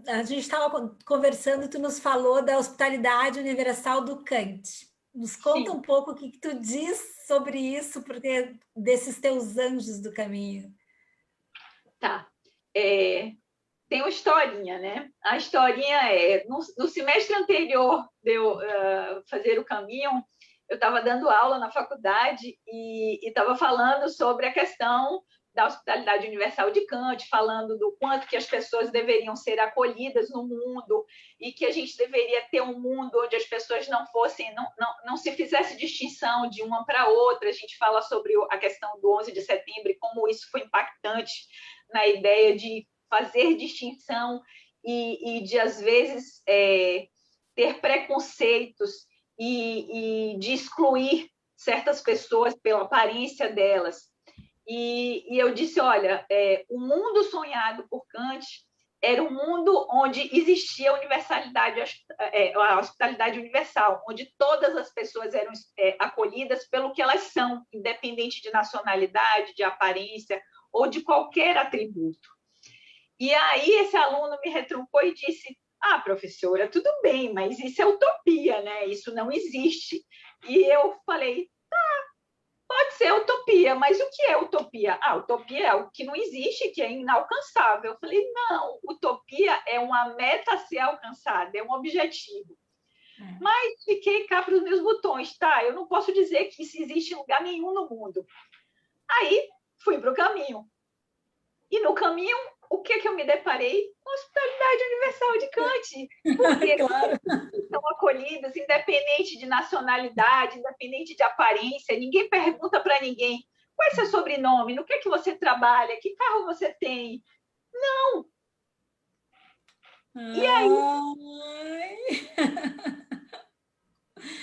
a gente estava conversando, tu nos falou da hospitalidade universal do Kant. Nos conta Sim. um pouco o que tu diz sobre isso, porque desses teus anjos do caminho. Tá. Tem uma historinha, né? A historinha no semestre anterior de eu fazer o caminho, eu estava dando aula na faculdade e estava falando sobre a questão da hospitalidade universal de Kant, falando do quanto que as pessoas deveriam ser acolhidas no mundo e que a gente deveria ter um mundo onde as pessoas não se fizesse distinção de uma para outra. A gente fala sobre a questão do 11 de setembro e como isso foi impactante na ideia de fazer distinção e de, às vezes, ter preconceitos e de excluir certas pessoas pela aparência delas. E eu disse, olha, o mundo sonhado por Kant era um mundo onde existia a universalidade, a hospitalidade universal, onde todas as pessoas eram acolhidas pelo que elas são, independente de nacionalidade, de aparência ou de qualquer atributo. E aí esse aluno me retrucou e disse, professora, tudo bem, mas isso é utopia, né? Isso não existe. E eu falei, pode ser utopia, mas o que é utopia? Utopia é algo que não existe, que é inalcançável. Eu falei, não, utopia é uma meta a ser alcançada, é um objetivo. Mas fiquei cá para os meus botões, tá? Eu não posso dizer que isso existe em lugar nenhum no mundo. Aí fui para o caminho. E no caminho, o que eu me deparei? Com a hospitalidade universal de Kant. Porque Claro. são acolhidas, independente de nacionalidade, independente de aparência. Ninguém pergunta para ninguém qual é seu sobrenome, no que é que você trabalha, que carro você tem. Não. E aí,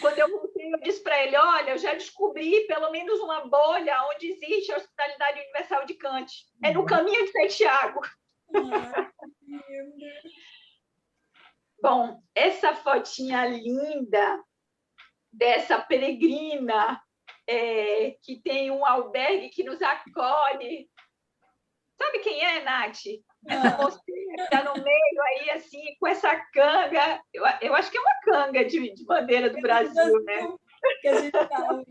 quando eu voltei, eu disse para ele, olha, eu já descobri pelo menos uma bolha onde existe a hospitalidade universal de Kant. É no caminho de Santiago. Bom, essa fotinha linda dessa peregrina que tem um albergue que nos acolhe. Sabe quem é, Nath? Essa mocinha que está no meio aí, assim, com essa canga. Eu acho que é uma canga de bandeira do Brasil, né? Que a gente sabe.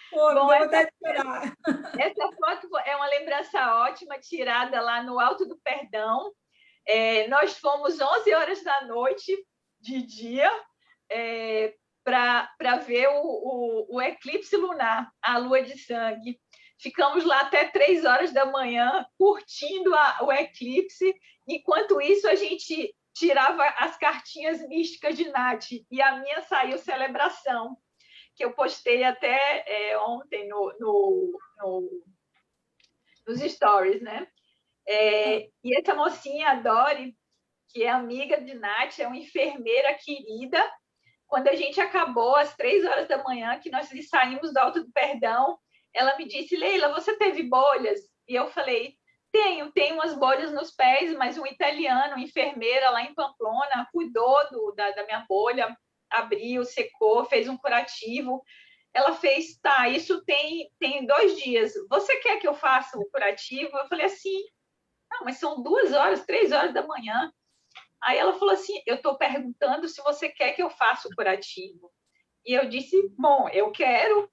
Pô, Bom, essa foto é uma lembrança ótima, tirada lá no Alto do Perdão. Nós fomos 11 horas da noite, de dia, para ver o eclipse lunar, a lua de sangue. Ficamos lá até 3 horas da manhã, curtindo o eclipse. Enquanto isso, a gente tirava as cartinhas místicas de Nath. E a minha saiu celebração, que eu postei até ontem nos stories, né? E essa mocinha, a Dori, que é amiga de Nath, é uma enfermeira querida. Quando a gente acabou, às 3 horas da manhã, que nós saímos do Alto do Perdão, ela me disse, Leila, você teve bolhas? E eu falei, tenho umas bolhas nos pés, mas um italiano, uma enfermeira lá em Pamplona, cuidou da minha bolha, abriu, secou, fez um curativo. Ela fez, tá, isso tem 2 dias. Você quer que eu faça o curativo? Eu falei assim, não, mas são 2 horas, 3 horas da manhã. Aí ela falou assim, eu estou perguntando se você quer que eu faça o curativo. E eu disse, bom, eu quero.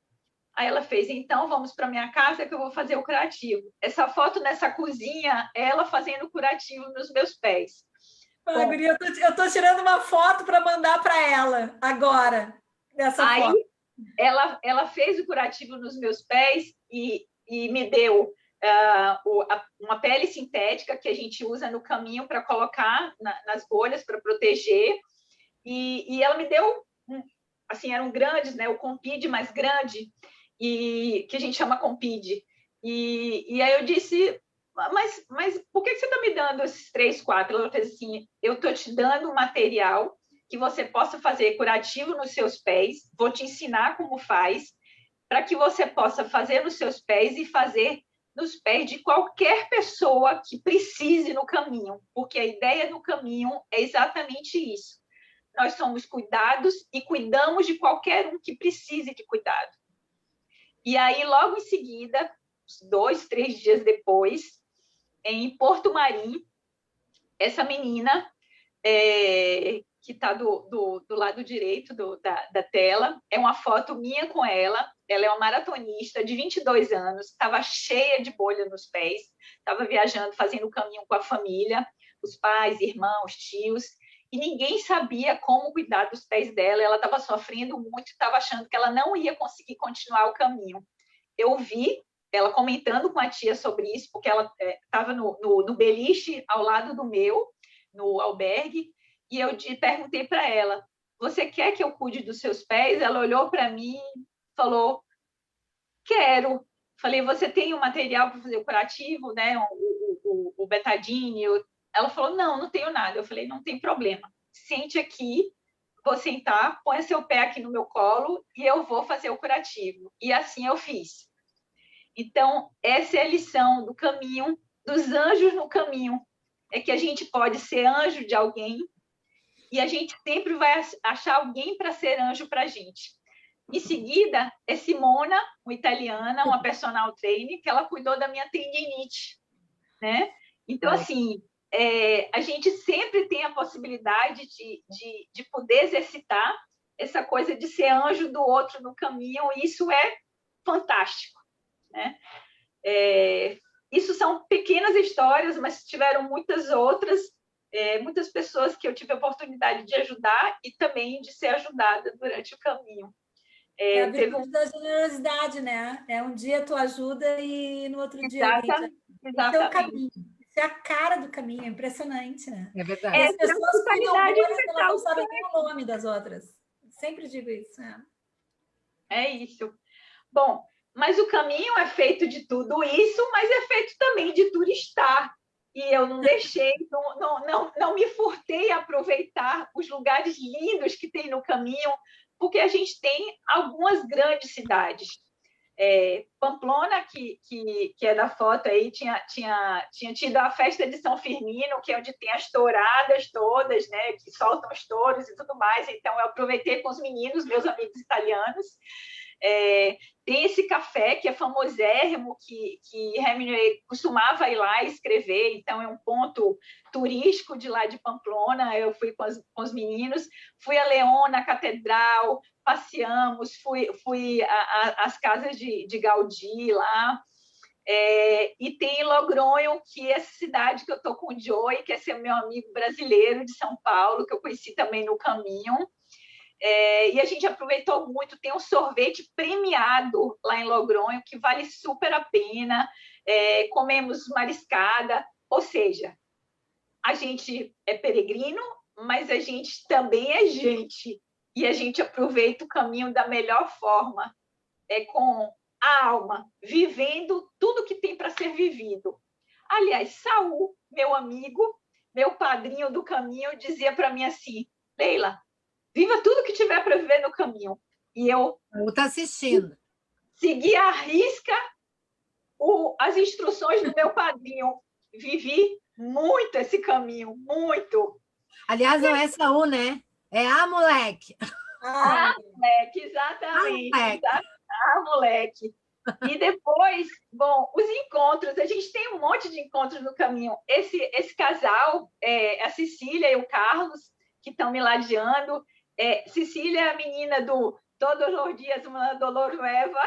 Aí ela fez, então vamos para minha casa que eu vou fazer o curativo. Essa foto nessa cozinha é ela fazendo o curativo nos meus pés. Guria, eu tô tirando uma foto para mandar para ela agora. Dessa foto. Ela fez o curativo nos meus pés e me deu uma pele sintética que a gente usa no caminho para colocar nas bolhas para proteger. E ela me deu, assim, eram grandes, né? O Compide mais grande, e que a gente chama Compide. E aí eu disse, mas por que você está me dando esses 3, 4? Ela fez assim, eu estou te dando um material que você possa fazer curativo nos seus pés, vou te ensinar como faz, para que você possa fazer nos seus pés e fazer nos pés de qualquer pessoa que precise no caminho, porque a ideia do caminho é exatamente isso. Nós somos cuidados e cuidamos de qualquer um que precise de cuidado. E aí, logo em seguida, 2, 3 dias depois, em Porto Marim, essa menina, que está do lado direito da tela. É uma foto minha com ela. Ela é uma maratonista de 22 anos, estava cheia de bolha nos pés, estava viajando, fazendo o caminho com a família, os pais, irmãos, tios, e ninguém sabia como cuidar dos pés dela. Ela estava sofrendo muito, estava achando que ela não ia conseguir continuar o caminho. Eu vi ela comentando com a tia sobre isso, porque ela estava no beliche ao lado do meu, no albergue, e eu perguntei para ela, você quer que eu cuide dos seus pés? Ela olhou para mim e falou, quero. Falei, você tem o material para fazer o curativo, né? O betadine? Ela falou, não tenho nada. Eu falei, não tem problema. Sente aqui, vou sentar, põe seu pé aqui no meu colo e eu vou fazer o curativo. E assim eu fiz. Então, essa é a lição do caminho, dos anjos no caminho. É que a gente pode ser anjo de alguém e a gente sempre vai achar alguém para ser anjo para a gente. Em seguida, é Simona, uma italiana, uma personal trainer, que ela cuidou da minha tendinite, né? Então, assim, a gente sempre tem a possibilidade de poder exercitar essa coisa de ser anjo do outro no caminho, e isso é fantástico, né? Isso são pequenas histórias, mas tiveram muitas outras, muitas pessoas que eu tive a oportunidade de ajudar e também de ser ajudada durante o caminho. É a virtude da generosidade, né? Um dia tu ajuda e no outro dia alguém te ajuda. Isso é o caminho. Isso é a cara do caminho. É impressionante, né? É verdade. As pessoas cuidam umas, elas não sabem nem o nome das outras. Sempre digo isso. É isso. Bom, mas o caminho é feito de tudo isso, mas é feito também de turistar. E eu não deixei, não me furtei a aproveitar os lugares lindos que tem no caminho, porque a gente tem algumas grandes cidades. Pamplona, que é da foto aí, tinha tido a festa de São Firmino, que é onde tem as touradas todas, né, que soltam os touros e tudo mais. Então, eu aproveitei com os meninos, meus amigos italianos. Tem esse café que é famosérrimo, que Hemingway costumava ir lá e escrever, então é um ponto turístico de lá de Pamplona. Eu fui com os meninos, fui a León, na Catedral, passeamos, fui às casas de Gaudí lá, e tem Logronho, que é essa cidade que eu estou com o Joey, que é seu meu amigo brasileiro de São Paulo, que eu conheci também no caminho. E a gente aproveitou muito. Tem um sorvete premiado lá em Logronho, que vale super a pena. Comemos mariscada, ou seja, a gente é peregrino, mas a gente também é gente, e a gente aproveita o caminho da melhor forma, com a alma, vivendo tudo que tem para ser vivido. Aliás, Saul, meu amigo, meu padrinho do caminho, dizia para mim assim, Leila, viva tudo que tiver para viver no caminho. E eu estou assistindo. Segui à risca as instruções do meu padrinho. Vivi muito esse caminho, muito. Aliás, não é Saul, né? É a moleque. Moleque, exatamente. Moleque. E depois, bom, os encontros, a gente tem um monte de encontros no caminho. Esse casal, a Cecília e o Carlos, que estão me ladeando. Cecília é a menina do Todos os dias uma dolor nueva,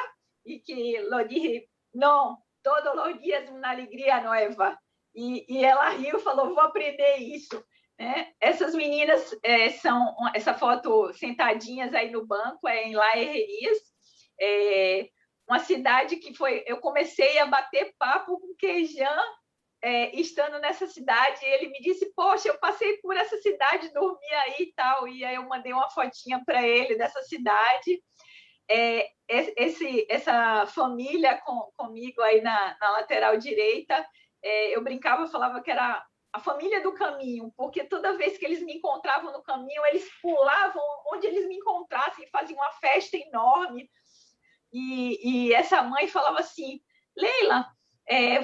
e que lo dije, não, todos os dias uma alegria nova. E ela riu e falou, vou aprender isso. Essas meninas são, essa foto sentadinhas aí no banco, em La Herrerias, uma cidade que eu comecei a bater papo com o Queijan, estando nessa cidade. Ele me disse, poxa, eu passei por essa cidade, dormi aí e tal, e aí eu mandei uma fotinha para ele dessa cidade. Essa família comigo aí na lateral direita, eu brincava, falava que era a família do caminho, porque toda vez que eles me encontravam no caminho, eles pulavam onde eles me encontrassem, faziam uma festa enorme. E essa mãe falava assim, Leila,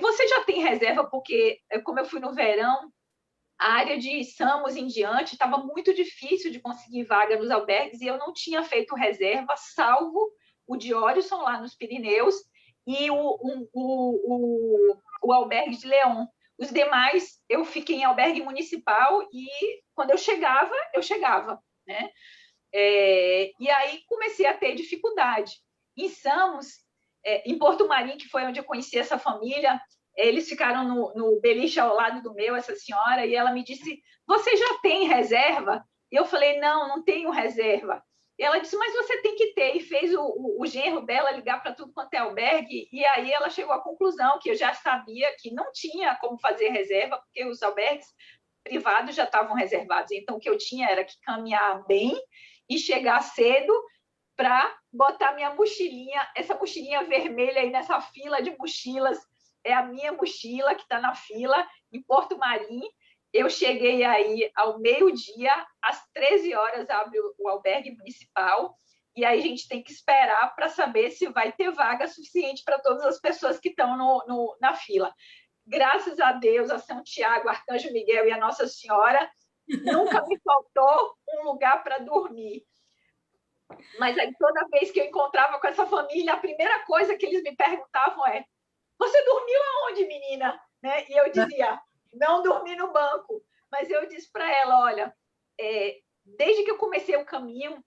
você já tem reserva? Porque, como eu fui no verão, a área de Samos em diante estava muito difícil de conseguir vaga nos albergues, e eu não tinha feito reserva, salvo o de Orison, lá nos Pirineus, e o albergue de León. Os demais, eu fiquei em albergue municipal e quando eu chegava, né? E aí comecei a ter dificuldade. Em Samos, em Porto Marim, que foi onde eu conheci essa família, eles ficaram no beliche ao lado do meu, essa senhora, e ela me disse, você já tem reserva? E eu falei, não tenho reserva. E ela disse, mas você tem que ter. E fez o genro dela ligar para tudo quanto é albergue, e aí ela chegou à conclusão que eu já sabia que não tinha como fazer reserva, porque os albergues privados já estavam reservados. Então, o que eu tinha era que caminhar bem e chegar cedo para botar minha mochilinha, essa mochilinha vermelha aí nessa fila de mochilas, é a minha mochila que está na fila, em Porto Marim. Eu cheguei aí ao meio-dia, às 13 horas abre o albergue municipal, e aí a gente tem que esperar para saber se vai ter vaga suficiente para todas as pessoas que estão na fila. Graças a Deus, a São Tiago, Arcanjo Miguel e a Nossa Senhora, nunca me faltou um lugar para dormir. Mas aí, toda vez que eu encontrava com essa família, a primeira coisa que eles me perguntavam é: você dormiu aonde, menina? Né? E eu dizia: não dormi no banco. Mas eu disse para ela: olha, desde que eu comecei o caminho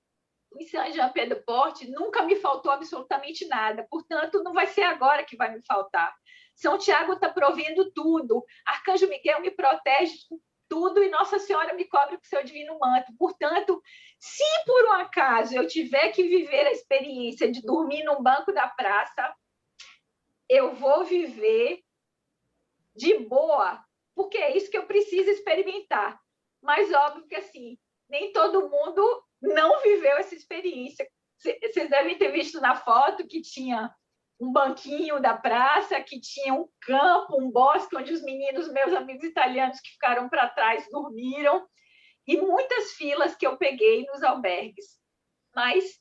em Saint-Jean-Pied-de-Port, nunca me faltou absolutamente nada. Portanto, não vai ser agora que vai me faltar. São Tiago está provendo tudo. Arcanjo Miguel me protege tudo e Nossa Senhora me cobre com seu divino manto. Portanto, se por um acaso eu tiver que viver a experiência de dormir num banco da praça, eu vou viver de boa, porque é isso que eu preciso experimentar. Mas, óbvio que, assim, nem todo mundo não viveu essa experiência. Vocês devem ter visto na foto que tinha um banquinho da praça, que tinha um campo, um bosque, onde os meninos, meus amigos italianos que ficaram para trás, dormiram, e muitas filas que eu peguei nos albergues. Mas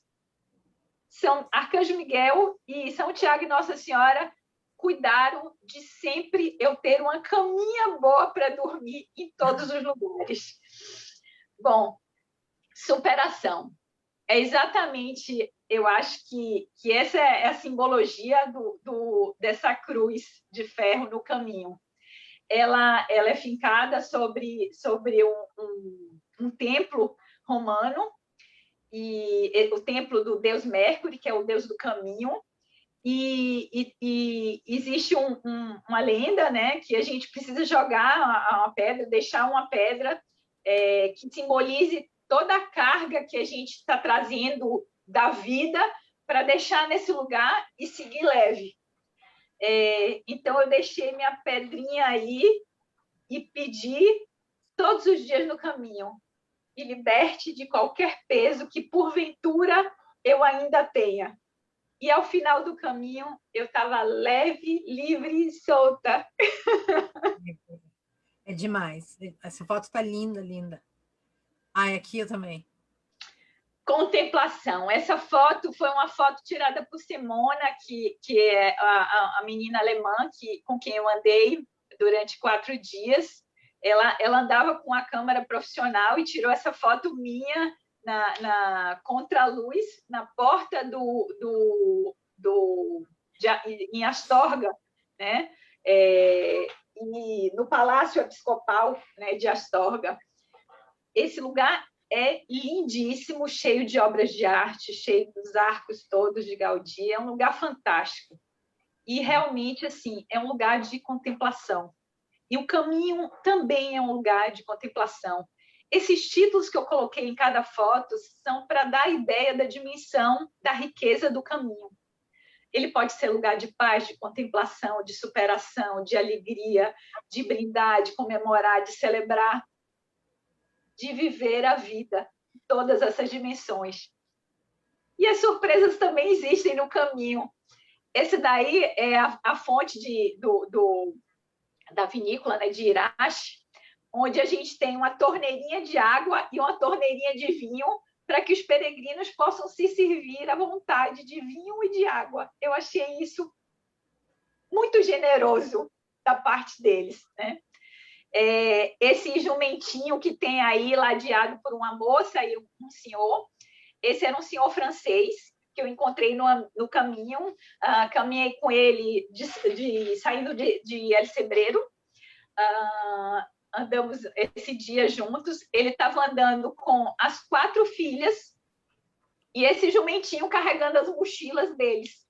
São Arcanjo Miguel e São Tiago e Nossa Senhora cuidaram de sempre eu ter uma caminha boa para dormir em todos os lugares. Bom, superação. É exatamente, eu acho que essa é a simbologia dessa cruz de ferro no caminho. Ela é fincada sobre um templo romano, e o templo do deus Mercury, que é o deus do caminho, e existe uma lenda, né, que a gente precisa jogar uma pedra, deixar uma pedra que simbolize toda a carga que a gente está trazendo da vida para deixar nesse lugar e seguir leve. Então, eu deixei minha pedrinha aí e pedi todos os dias no caminho: me liberte de qualquer peso que, porventura, eu ainda tenha. E, ao final do caminho, eu estava leve, livre e solta. É demais. Essa foto está linda, linda. Ah, aqui eu também. Contemplação. Essa foto foi uma foto tirada por Simona, que é a menina alemã com quem eu andei durante 4 dias. Ela andava com a câmera profissional e tirou essa foto minha na contraluz, na porta em Astorga, né? E no Palácio Episcopal, né, de Astorga. Esse lugar é lindíssimo, cheio de obras de arte, cheio dos arcos todos de Gaudí. É um lugar fantástico. E, realmente, assim, é um lugar de contemplação. E o caminho também é um lugar de contemplação. Esses títulos que eu coloquei em cada foto são para dar a ideia da dimensão da riqueza do caminho. Ele pode ser lugar de paz, de contemplação, de superação, de alegria, de brindar, de comemorar, de celebrar, de viver a vida, todas essas dimensões. E as surpresas também existem no caminho. Esse daí é a fonte da vinícola, né, de Irache, onde a gente tem uma torneirinha de água e uma torneirinha de vinho para que os peregrinos possam se servir à vontade de vinho e de água. Eu achei isso muito generoso da parte deles, né? Esse jumentinho que tem aí, ladeado por uma moça e um senhor, esse era um senhor francês que eu encontrei no caminho, caminhei com ele saindo de El Cebreiro, andamos esse dia juntos. Ele estava andando com as 4 filhas e esse jumentinho carregando as mochilas deles.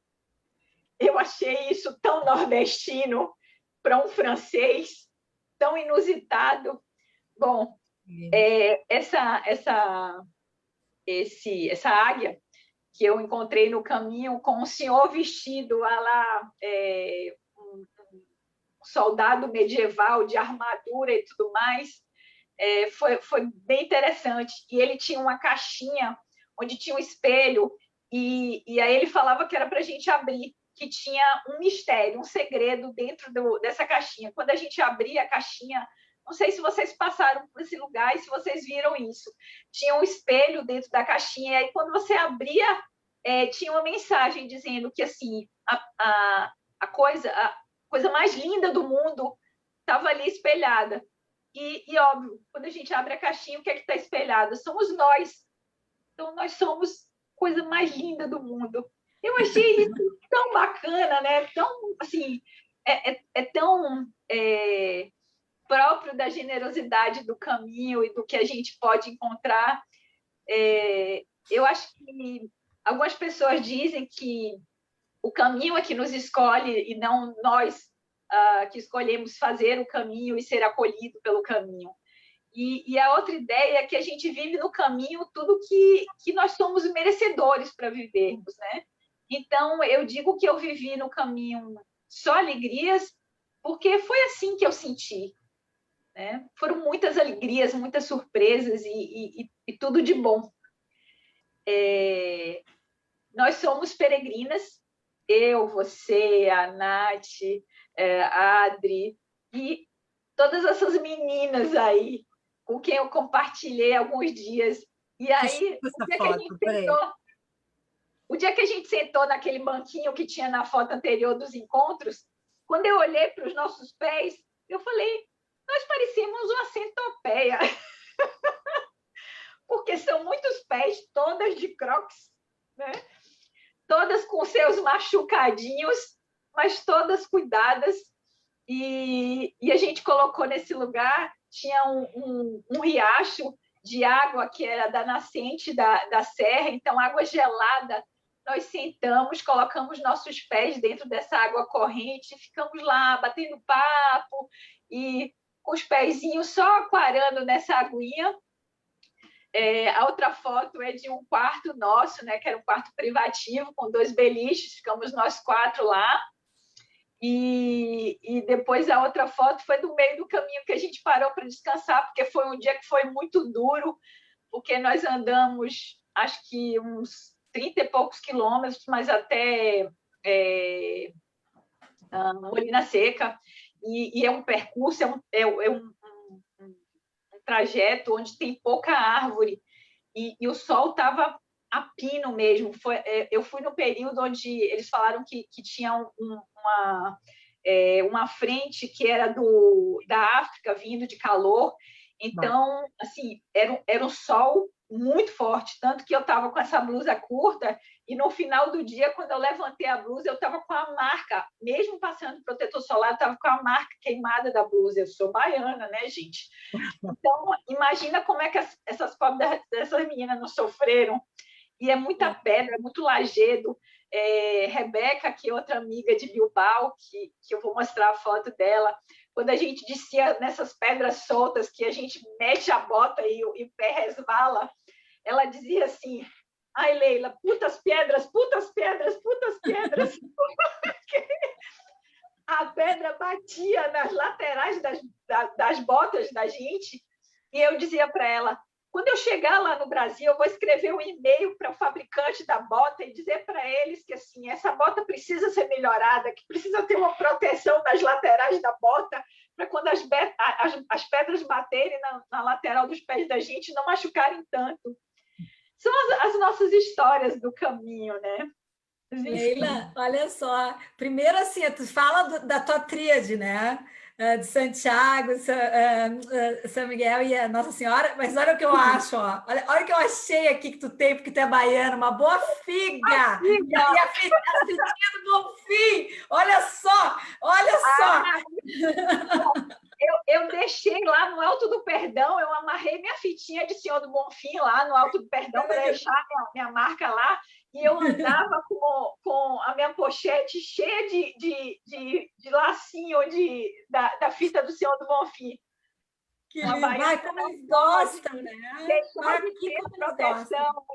Eu achei isso tão nordestino para um francês, tão inusitado. Bom, essa águia que eu encontrei no caminho com um senhor vestido um soldado medieval de armadura e tudo mais, foi bem interessante. E ele tinha uma caixinha onde tinha um espelho e aí ele falava que era para a gente abrir, que tinha um mistério, um segredo dentro dessa caixinha. Quando a gente abria a caixinha, não sei se vocês passaram por esse lugar e se vocês viram isso, tinha um espelho dentro da caixinha, e aí quando você abria, tinha uma mensagem dizendo que assim, a coisa mais linda do mundo estava ali espelhada. E óbvio, quando a gente abre a caixinha, o que é que está espelhado? Somos nós. Então, nós somos a coisa mais linda do mundo. Eu achei isso tão bacana, né? Tão, assim, tão próprio da generosidade do caminho e do que a gente pode encontrar. Eu acho que algumas pessoas dizem que o caminho é que nos escolhe e não nós que escolhemos fazer o caminho e ser acolhido pelo caminho. E a outra ideia é que a gente vive no caminho tudo que nós somos merecedores para vivermos, né? Então, eu digo que eu vivi no caminho só alegrias, porque foi assim que eu senti, né? Foram muitas alegrias, muitas surpresas e tudo de bom. Nós somos peregrinas, eu, você, a Nath, a Adri e todas essas meninas aí com quem eu compartilhei alguns dias. E aí, o dia que a gente sentou naquele banquinho que tinha na foto anterior dos encontros, quando eu olhei para os nossos pés, eu falei, nós parecíamos uma centopeia. Porque são muitos pés, todas de crocs, né? Todas com seus machucadinhos, mas todas cuidadas. E a gente colocou nesse lugar, tinha um riacho de água que era da nascente da serra, então água gelada. Nós sentamos, colocamos nossos pés dentro dessa água corrente, ficamos lá batendo papo e com os pezinhos só aquarando nessa aguinha. A outra foto é de um quarto nosso, né, que era um quarto privativo com 2 beliches, ficamos nós 4 lá. E depois a outra foto foi do meio do caminho que a gente parou para descansar, porque foi um dia que foi muito duro, porque nós andamos, acho que uns 30 e poucos quilômetros, mas até Molina Seca, e é um percurso, um trajeto onde tem pouca árvore, e o sol estava a pino mesmo. Eu fui no período onde eles falaram que tinha uma frente que era da África, vindo de calor. Então, assim, era um sol muito forte, tanto que eu estava com essa blusa curta e no final do dia, quando eu levantei a blusa, eu estava com a marca, mesmo passando protetor solar, eu estava com a marca queimada da blusa. Eu sou baiana, né, gente? Então, imagina como é que essas pobres dessas meninas não sofreram. E é muita pedra, é muito lajedo. Rebeca, que é outra amiga de Bilbao, que eu vou mostrar a foto dela, quando a gente descia nessas pedras soltas, que a gente mete a bota e o pé resvala, ela dizia assim, ai, Leila, putas pedras, putas pedras, putas pedras. A pedra batia nas laterais das botas da gente, e eu dizia para ela, quando eu chegar lá no Brasil, eu vou escrever um e-mail para o fabricante da bota e dizer para eles que assim, essa bota precisa ser melhorada, que precisa ter uma proteção nas laterais da bota, para quando as pedras baterem na lateral dos pés da gente, não machucarem tanto. São as nossas histórias do caminho, né? Leila, olha só. Primeiro, assim, tu fala da tua tríade, né? De Santiago, São Miguel e a Nossa Senhora, mas olha o que eu acho, ó. Olha o que eu achei aqui que tu tem, porque tu é baiana, uma boa figa! E a fitinha do Bonfim! Olha só! Olha só! eu deixei lá no Alto do Perdão, eu amarrei minha fitinha de Senhor do Bonfim lá no Alto do Perdão para deixar minha marca lá, e eu andava com a minha pochete cheia de lacinho da fita do Senhor do Bonfim. Que lindo. Vai, como eles gostam, né? Deixar de ter proteção.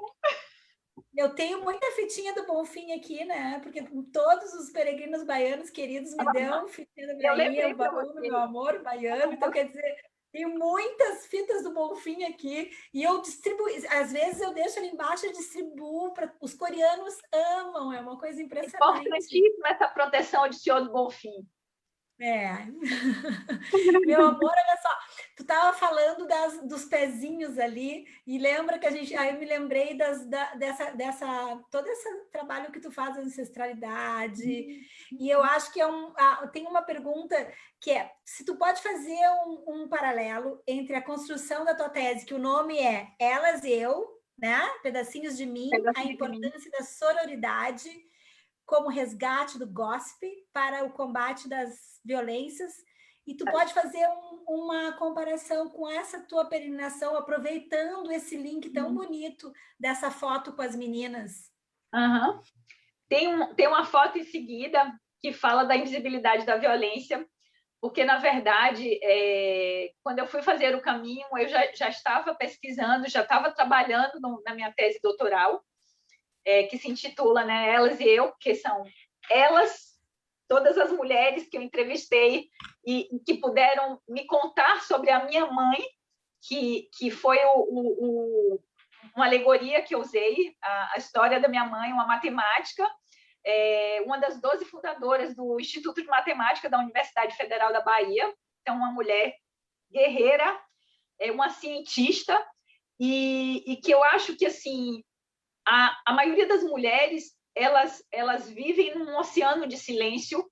Eu tenho muita fitinha do Bonfim aqui, né? Porque todos os peregrinos baianos queridos me dão fitinha da Bahia, o baú do meu amor baiano. Então, quer dizer, tenho muitas fitas do Bonfim aqui e eu distribuo. Às vezes eu deixo ali embaixo e distribuo para os coreanos amam, é uma coisa impressionante. Importantíssima essa proteção de Senhor do Bonfim. Meu amor, olha só, tu estava falando dos pezinhos ali e lembra que aí eu me lembrei todo esse trabalho que tu faz da ancestralidade e eu acho que tem uma pergunta que é se tu pode fazer um paralelo entre a construção da tua tese, que o nome é Elas e Eu, né? Pedacinhos de mim, a importância da sororidade como resgate do GOSP para o combate das violências, e tu pode fazer uma comparação com essa tua peregrinação, aproveitando esse link tão bonito dessa foto com as meninas. Uhum. Tem uma foto em seguida que fala da invisibilidade da violência, porque, na verdade, quando eu fui fazer o caminho, eu já estava pesquisando, já estava trabalhando na minha tese doutoral, que se intitula, né, Elas e Eu, que são elas, todas as mulheres que eu entrevistei e que puderam me contar sobre a minha mãe, que foi uma alegoria que eu usei, a história da minha mãe, uma matemática, uma das 12 fundadoras do Instituto de Matemática da Universidade Federal da Bahia, então uma mulher guerreira, uma cientista, e que eu acho que, assim, a maioria das mulheres, elas vivem num oceano de silêncio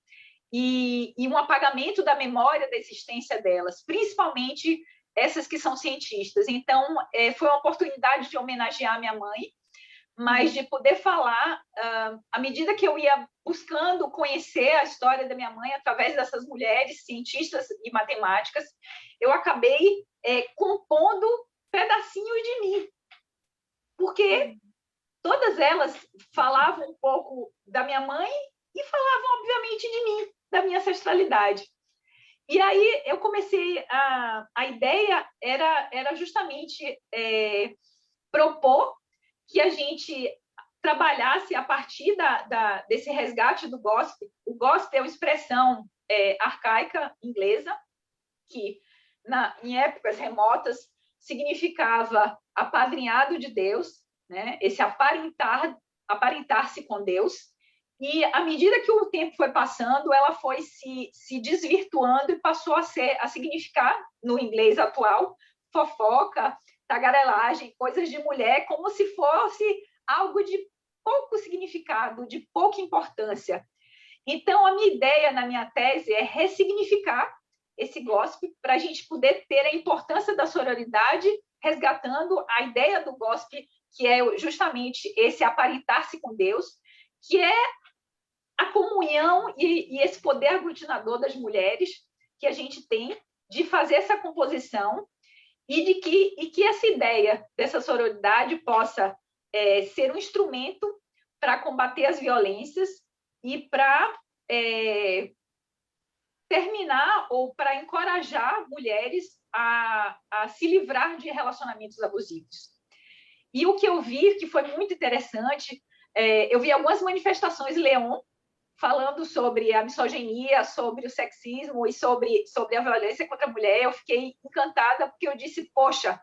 e um apagamento da memória da existência delas, principalmente essas que são cientistas. Então, foi uma oportunidade de homenagear minha mãe, mas de poder falar, à medida que eu ia buscando conhecer a história da minha mãe através dessas mulheres cientistas e matemáticas, eu acabei compondo pedacinhos de mim, porque todas elas falavam um pouco da minha mãe e falavam, obviamente, de mim, da minha ancestralidade. E aí eu comecei, a ideia era justamente propor que a gente trabalhasse a partir desse resgate do gospel. O gospel é uma expressão arcaica inglesa, que em épocas remotas significava apadrinhado de Deus, né? Esse aparentar-se com Deus, e à medida que o tempo foi passando, ela foi se desvirtuando e passou a significar, no inglês atual, fofoca, tagarelagem, coisas de mulher, como se fosse algo de pouco significado, de pouca importância. Então, a minha ideia na minha tese é ressignificar esse gospel para a gente poder ter a importância da sororidade, resgatando a ideia do gospel, que é justamente esse aparentar-se com Deus, que é a comunhão e esse poder aglutinador das mulheres que a gente tem de fazer essa composição e que essa ideia dessa sororidade possa ser um instrumento para combater as violências e para terminar ou para encorajar mulheres a se livrar de relacionamentos abusivos. E o que eu vi, que foi muito interessante, eu vi algumas manifestações em León falando sobre a misoginia, sobre o sexismo e sobre a violência contra a mulher. Eu fiquei encantada, porque eu disse, poxa,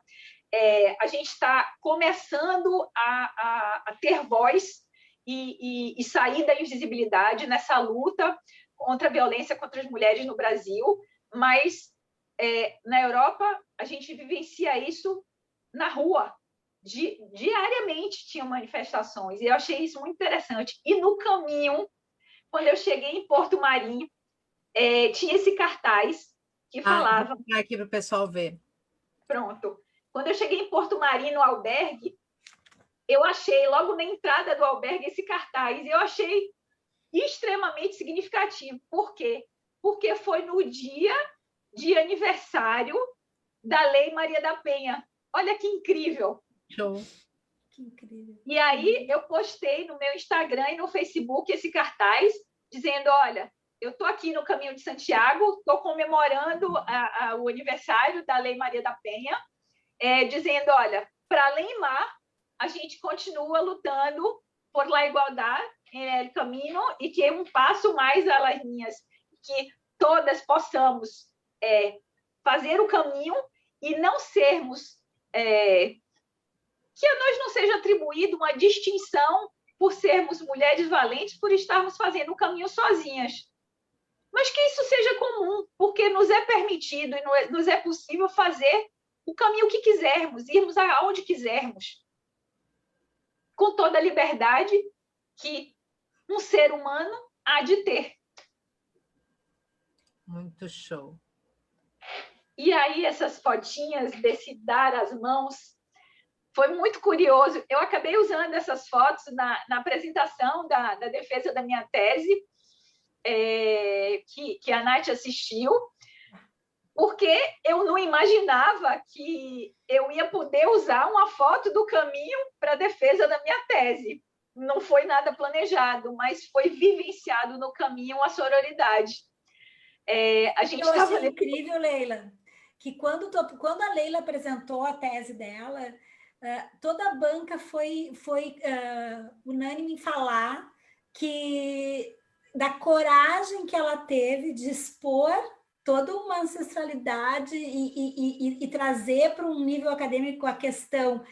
a gente está começando a ter voz e sair da invisibilidade nessa luta contra a violência contra as mulheres no Brasil, mas na Europa a gente vivencia isso na rua. Diariamente tinham manifestações, e eu achei isso muito interessante. E no caminho, quando eu cheguei em Porto Marinho, tinha esse cartaz que falava... Vou aqui para o pessoal ver. Pronto. Quando eu cheguei em Porto Marinho, no albergue, eu achei, logo na entrada do albergue, esse cartaz, e eu achei extremamente significativo. Por quê? Porque foi no dia de aniversário da Lei Maria da Penha. Olha que incrível! Show! Que incrível! E aí eu postei no meu Instagram e no Facebook esse cartaz, dizendo, olha, eu estou aqui no Caminho de Santiago, estou comemorando o aniversário da Lei Maria da Penha, dizendo, olha, para Leimar, a gente continua lutando por la igualdade no caminho e que é um passo mais a las niñas, que todas possamos fazer o caminho e não sermos... que a nós não seja atribuída uma distinção por sermos mulheres valentes, por estarmos fazendo o caminho sozinhas. Mas que isso seja comum, porque nos é permitido e nos é possível fazer o caminho que quisermos, irmos aonde quisermos, com toda a liberdade que um ser humano há de ter. Muito show. E aí, essas fotinhas desse dar as mãos, foi muito curioso. Eu acabei usando essas fotos na apresentação da defesa da minha tese, que a Nath assistiu, porque eu não imaginava que eu ia poder usar uma foto do caminho para a defesa da minha tese. Não foi nada planejado, mas foi vivenciado no caminho a sororidade. A gente eu achei incrível, Leila, que quando a Leila apresentou a tese dela, toda a banca foi unânime em falar da coragem que ela teve de expor toda uma ancestralidade e trazer para um nível acadêmico a questão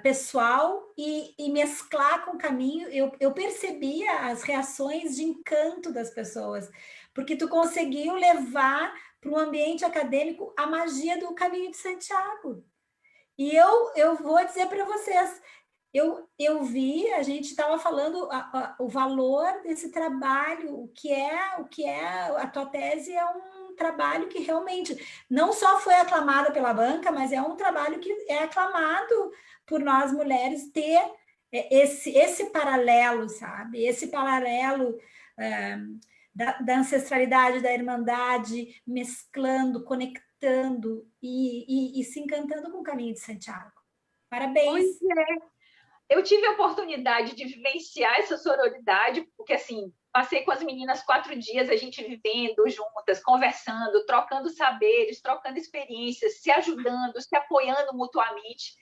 pessoal e mesclar com o caminho. Eu percebia as reações de encanto das pessoas, porque tu conseguiu levar para um ambiente acadêmico a magia do Caminho de Santiago. E eu vou dizer para vocês, eu vi, a gente estava falando o valor desse trabalho, o que é a tua tese é um trabalho que realmente não só foi aclamado pela banca, mas é um trabalho que é aclamado por nós mulheres ter esse paralelo, sabe? Esse paralelo da ancestralidade, da irmandade, mesclando, conectando e se encantando com o Caminho de Santiago. Parabéns! Eu tive a oportunidade de vivenciar essa sororidade, porque, assim, passei com as meninas 4 dias, a gente vivendo juntas, conversando, trocando saberes, trocando experiências, se ajudando, se apoiando mutuamente.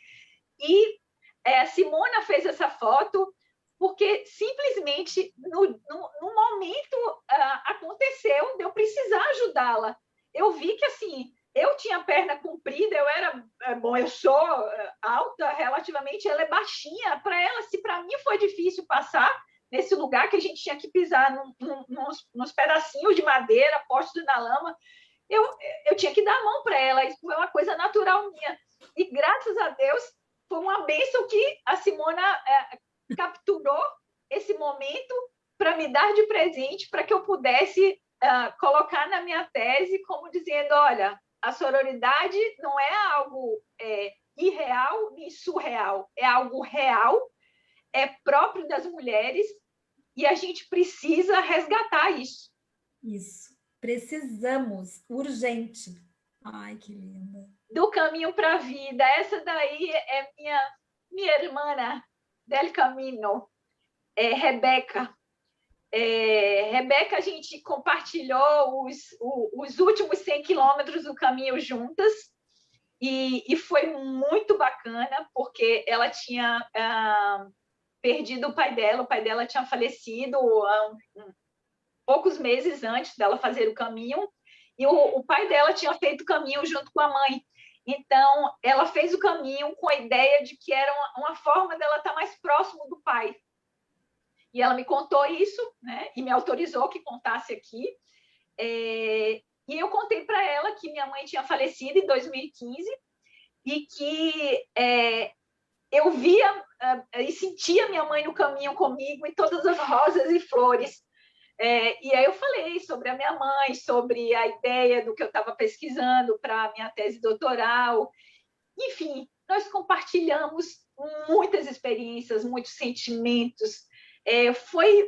E a Simona fez essa foto porque, simplesmente, no momento, aconteceu de eu precisar ajudá-la. Eu vi que, assim... Eu tinha perna comprida, eu sou alta relativamente, ela é baixinha. Para ela, se para mim foi difícil passar nesse lugar que a gente tinha que pisar nos pedacinhos de madeira postos na lama, eu tinha que dar a mão para ela. Isso foi uma coisa natural minha. E graças a Deus foi uma bênção que a Simona capturou esse momento para me dar de presente, para que eu pudesse colocar na minha tese como dizendo, olha, a sororidade não é algo irreal nem surreal, é algo real, é próprio das mulheres e a gente precisa resgatar isso. Isso, precisamos, urgente. Ai, que linda. Do caminho para a vida, essa daí é minha irmã del caminho, Rebeca. Rebeca, a gente compartilhou os últimos 100 quilômetros do caminho juntas e foi muito bacana, porque ela tinha perdido o pai dela tinha falecido poucos meses antes dela fazer o caminho, e o pai dela tinha feito o caminho junto com a mãe. Então, ela fez o caminho com a ideia de que era uma forma dela estar mais próximo do pai. E ela me contou isso, né? E me autorizou que contasse aqui. E eu contei para ela que minha mãe tinha falecido em 2015 e que eu via e sentia minha mãe no caminho comigo em todas as rosas e flores. E aí eu falei sobre a minha mãe, sobre a ideia do que eu estava pesquisando para a minha tese doutoral. Enfim, nós compartilhamos muitas experiências, muitos sentimentos.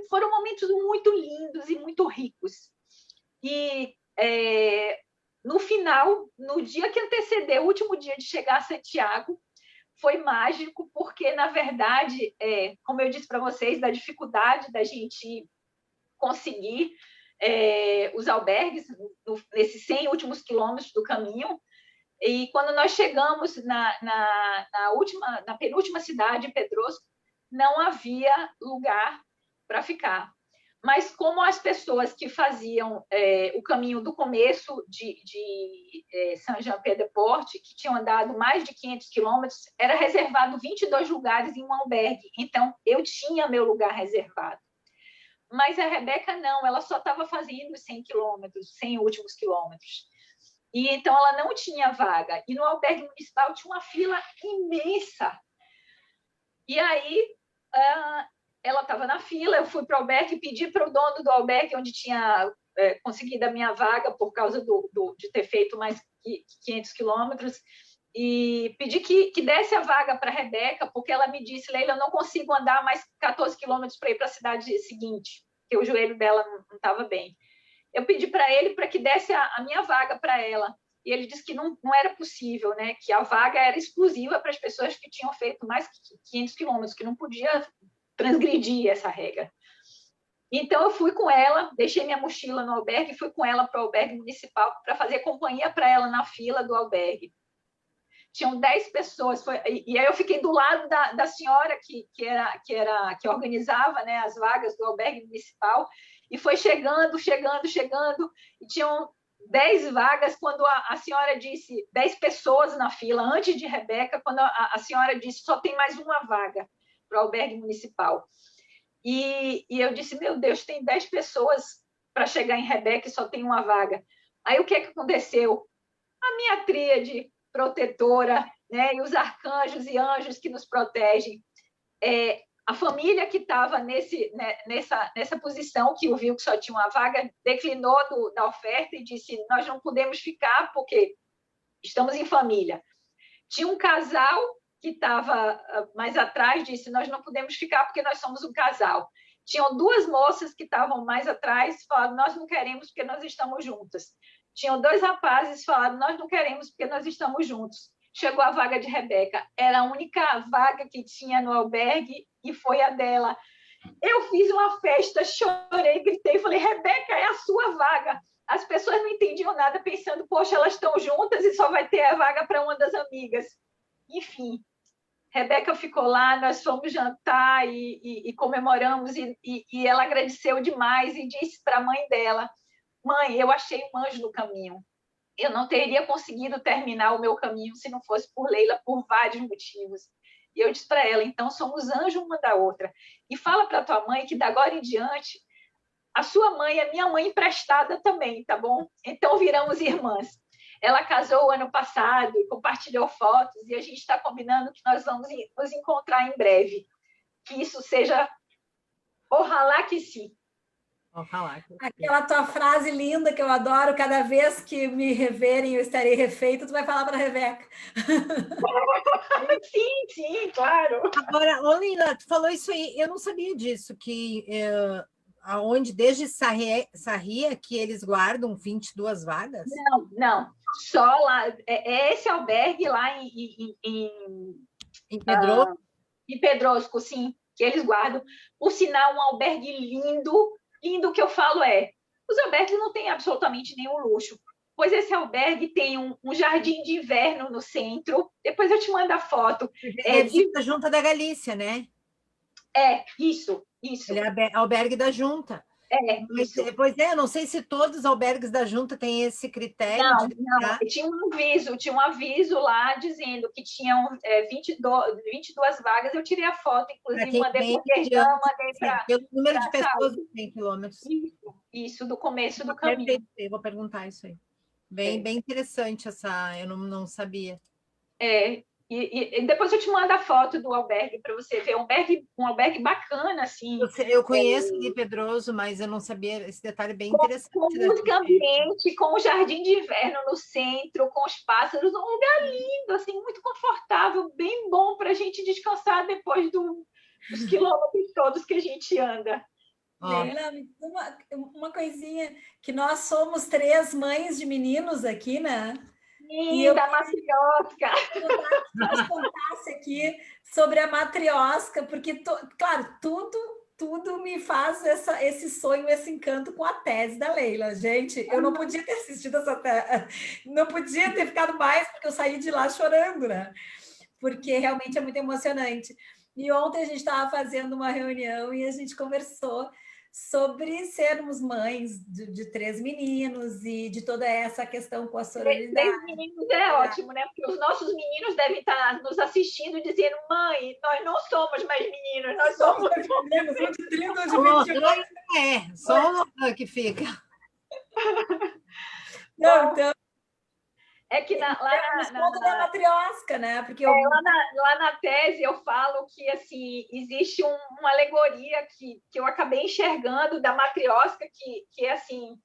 Foram momentos muito lindos e muito ricos. E no final, no dia que antecedeu o último dia de chegar a Santiago, foi mágico, porque, na verdade, como eu disse para vocês, da dificuldade da gente conseguir os albergues nesses 100 últimos quilômetros do caminho. E quando nós chegamos na penúltima cidade, Pedrosco, não havia lugar para ficar. Mas como as pessoas que faziam o caminho do começo de Saint-Jean-Pied-de-Port, que tinham andado mais de 500 quilômetros, era reservado 22 lugares em um albergue. Então, eu tinha meu lugar reservado. Mas a Rebeca não, ela só estava fazendo os 100 quilômetros, 100 últimos quilômetros. E então ela não tinha vaga. E no albergue municipal tinha uma fila imensa. E aí ela estava na fila, eu fui para o albergue, pedi para o dono do albergue, onde tinha conseguido a minha vaga por causa de ter feito mais 500 quilômetros, e pedi que desse a vaga para a Rebeca, porque ela me disse, Leila, eu não consigo andar mais 14 quilômetros para ir para a cidade seguinte, porque o joelho dela não estava bem. Eu pedi para ele para que desse a minha vaga para ela, e ele disse que não era possível, né? Que a vaga era exclusiva para as pessoas que tinham feito mais que 500 quilômetros, que não podia transgredir essa regra. Então, eu fui com ela, deixei minha mochila no albergue e fui com ela para o albergue municipal para fazer companhia para ela na fila do albergue. Tinham 10 pessoas, e aí eu fiquei do lado da senhora que organizava, né, as vagas do albergue municipal, e foi chegando, e tinham 10 vagas quando a senhora disse, 10 pessoas na fila, antes de Rebeca, quando a senhora disse, só tem mais uma vaga para o albergue municipal. E eu disse, meu Deus, tem 10 pessoas para chegar em Rebeca e só tem uma vaga. Aí o que aconteceu? A minha tríade protetora, né, e os arcanjos e anjos que nos protegem. A família que estava nessa posição, que viu que só tinha uma vaga, declinou da oferta e disse, nós não podemos ficar porque estamos em família. Tinha um casal que estava mais atrás, disse, nós não podemos ficar porque nós somos um casal. Tinham 2 moças que estavam mais atrás, falaram, nós não queremos porque nós estamos juntas. Tinham 2 rapazes que falaram, nós não queremos porque nós estamos juntos. Chegou a vaga de Rebeca, era a única vaga que tinha no albergue e foi a dela. Eu fiz uma festa, chorei, gritei, falei, Rebeca, é a sua vaga. As pessoas não entendiam nada, pensando, poxa, elas estão juntas e só vai ter a vaga para uma das amigas. Enfim, Rebeca ficou lá, nós fomos jantar e comemoramos, e ela agradeceu demais e disse para a mãe dela, mãe, eu achei um anjo no caminho. Eu não teria conseguido terminar o meu caminho se não fosse por Leila, por vários motivos. E eu disse para ela, então somos anjos uma da outra. E fala para tua mãe que, da agora em diante, a sua mãe é minha mãe emprestada também, tá bom? Então viramos irmãs. Ela casou ano passado e compartilhou fotos, e a gente está combinando que nós vamos nos encontrar em breve. Que isso seja... Ojalá que sim. Aquela tua frase linda que eu adoro, cada vez que me reverem eu estarei refeito, tu vai falar para a Rebeca. Sim, claro. Agora, Leila, tu falou isso aí, eu não sabia disso, que aonde desde Sarria que eles guardam 22 vagas? Não, só lá, esse albergue lá em Pedrosco? Em Pedrosco, sim, que eles guardam. Por sinal, um albergue lindo, que eu falo os albergues não têm absolutamente nenhum luxo, pois esse albergue tem um jardim de inverno no centro, depois eu te mando a foto. Da Junta da Galícia, né? Isso. Ele é albergue da Junta. Pois eu não sei se todos os albergues da Junta têm esse critério. Não. Tinha um aviso lá dizendo que tinham 22 vagas. Eu tirei a foto, inclusive, mandei por questão, mandei para... Pelo número de pessoas de 100 quilômetros. Isso, do começo do caminho. Eu vou perguntar isso aí. Bem interessante essa, eu não sabia. E depois eu te mando a foto do albergue para você ver. Um albergue bacana, assim. Eu conheço ali Pedroso, mas eu não sabia esse detalhe bem interessante. Com música ambiente, com o jardim de inverno no centro, com os pássaros, um lugar lindo, assim, muito confortável, bem bom para a gente descansar depois dos quilômetros todos que a gente anda. Leila, me diz uma coisinha, que nós somos 3 mães de meninos aqui, né? E Sim, eu da matriosca. queria que nos contasse aqui sobre a matriosca, porque, claro, tudo me faz esse sonho, esse encanto com a tese da Leila. Gente, eu não podia ter assistido essa tese, não podia ter ficado mais, porque eu saí de lá chorando, né? Porque realmente é muito emocionante. E ontem a gente estava fazendo uma reunião e a gente conversou sobre sermos mães de 3 meninos e de toda essa questão com a sororidade. 3 meninos é ótimo, né? Porque os nossos meninos devem estar nos assistindo e dizendo: mãe, nós não somos mais meninos, nós somos meninos, um de 30, um de 21. Só que fica. Não, então, é que lá da matriosca, né? Porque lá na tese eu falo que assim existe uma alegoria que eu acabei enxergando da matriosca, que é assim,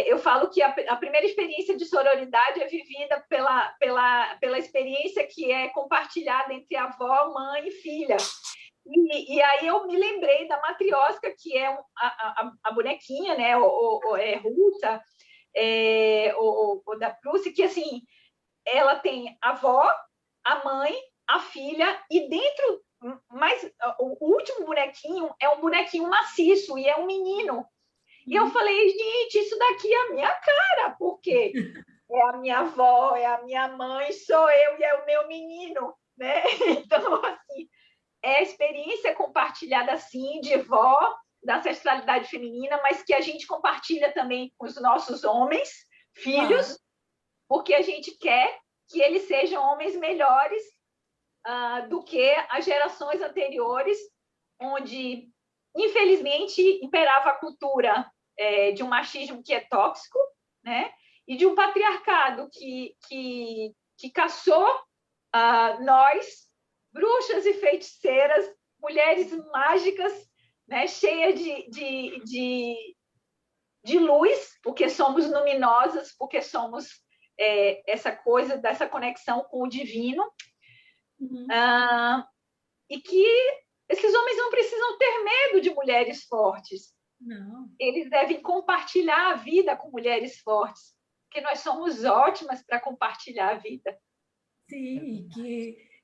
eu falo que a primeira experiência de sororidade é vivida pela experiência que é compartilhada entre avó, mãe e filha. E aí eu me lembrei da matriosca, que é a bonequinha, né, é russa, ou da Prússia, que assim ela tem a avó, a mãe, a filha, e dentro, mas o último bonequinho é um bonequinho maciço, e é um menino. E eu falei, gente, isso daqui é a minha cara, porque é a minha avó, é a minha mãe, sou eu e é o meu menino, né? Então, assim, é a experiência compartilhada, assim, de vó, da ancestralidade feminina, mas que a gente compartilha também com os nossos homens, filhos, porque a gente quer que eles sejam homens melhores do que as gerações anteriores, onde, infelizmente, imperava a cultura de um machismo que é tóxico, né? E de um patriarcado que caçou nós, bruxas e feiticeiras, mulheres mágicas, né? Cheias de luz, porque somos luminosas, porque somos essa coisa dessa conexão com o divino, e que esses homens não precisam ter medo de mulheres fortes. Não. Eles devem compartilhar a vida com mulheres fortes, porque nós somos ótimas para compartilhar a vida. Sim,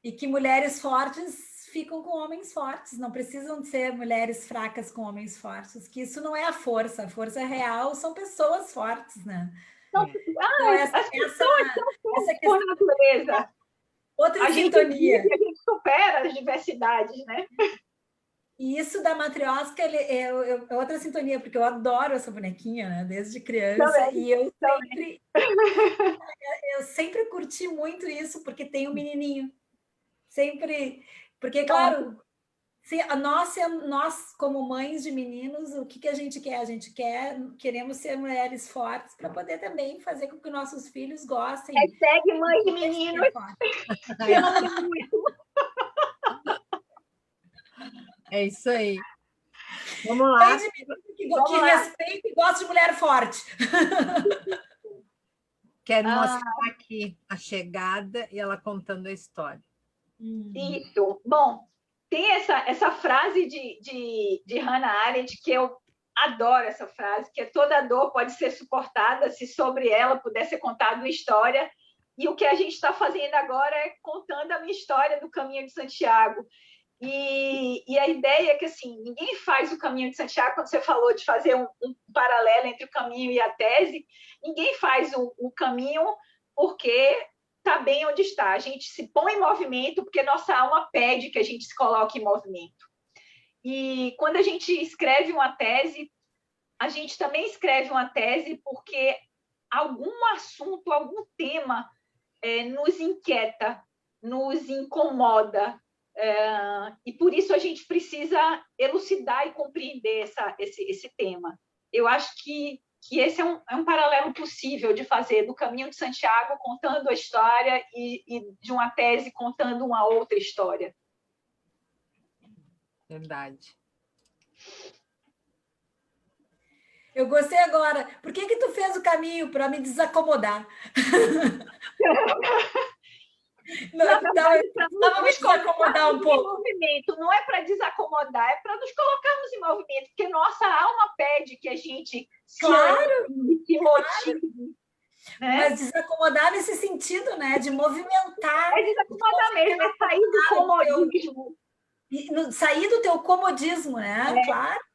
e que mulheres fortes ficam com homens fortes, não precisam ser mulheres fracas com homens fortes, que isso não é a força real são pessoas fortes, né? Então, as pessoas são por natureza. Outra sintonia. A gente supera as diversidades, né? E isso da matriosca é outra sintonia, porque eu adoro essa bonequinha, né? Desde criança. Também, e eu sempre curti muito isso, porque tem um menininho. Sempre. Porque, claro, nós, como mães de meninos, o que a gente quer? A gente queremos ser mulheres fortes para poder também fazer com que nossos filhos gostem. Hashtag mãe de meninos. Eu amo muito. É isso aí. Vamos lá. Que respeita e gosta de mulher forte. Quero mostrar aqui a chegada e ela contando a história. Isso. Bom, tem essa frase de Hannah Arendt, que eu adoro essa frase, que é: toda dor pode ser suportada se sobre ela puder ser contada uma história. E o que a gente está fazendo agora é contando a minha história do Caminho de Santiago. E a ideia é que, assim, ninguém faz o Caminho de Santiago. Quando você falou de fazer um paralelo entre o caminho e a tese, ninguém faz o caminho porque está bem onde está. A gente se põe em movimento porque nossa alma pede que a gente se coloque em movimento. E quando a gente escreve uma tese, a gente também escreve uma tese porque algum assunto, algum tema nos inquieta, nos incomoda, e por isso a gente precisa elucidar e compreender esse tema. Eu acho que esse é um paralelo possível de fazer do Caminho de Santiago contando a história e de uma tese contando uma outra história. Verdade. Eu gostei agora. Por que tu fez o caminho? Para me desacomodar. Vamos acomodar um pouco. Movimento. Não é para desacomodar, é para nos colocarmos em movimento, porque nossa alma pede que a gente se motive. Né? Mas desacomodar nesse sentido, né? De movimentar. É desacomodar mesmo, é sair do comodismo. Sair do teu comodismo, né? Claro.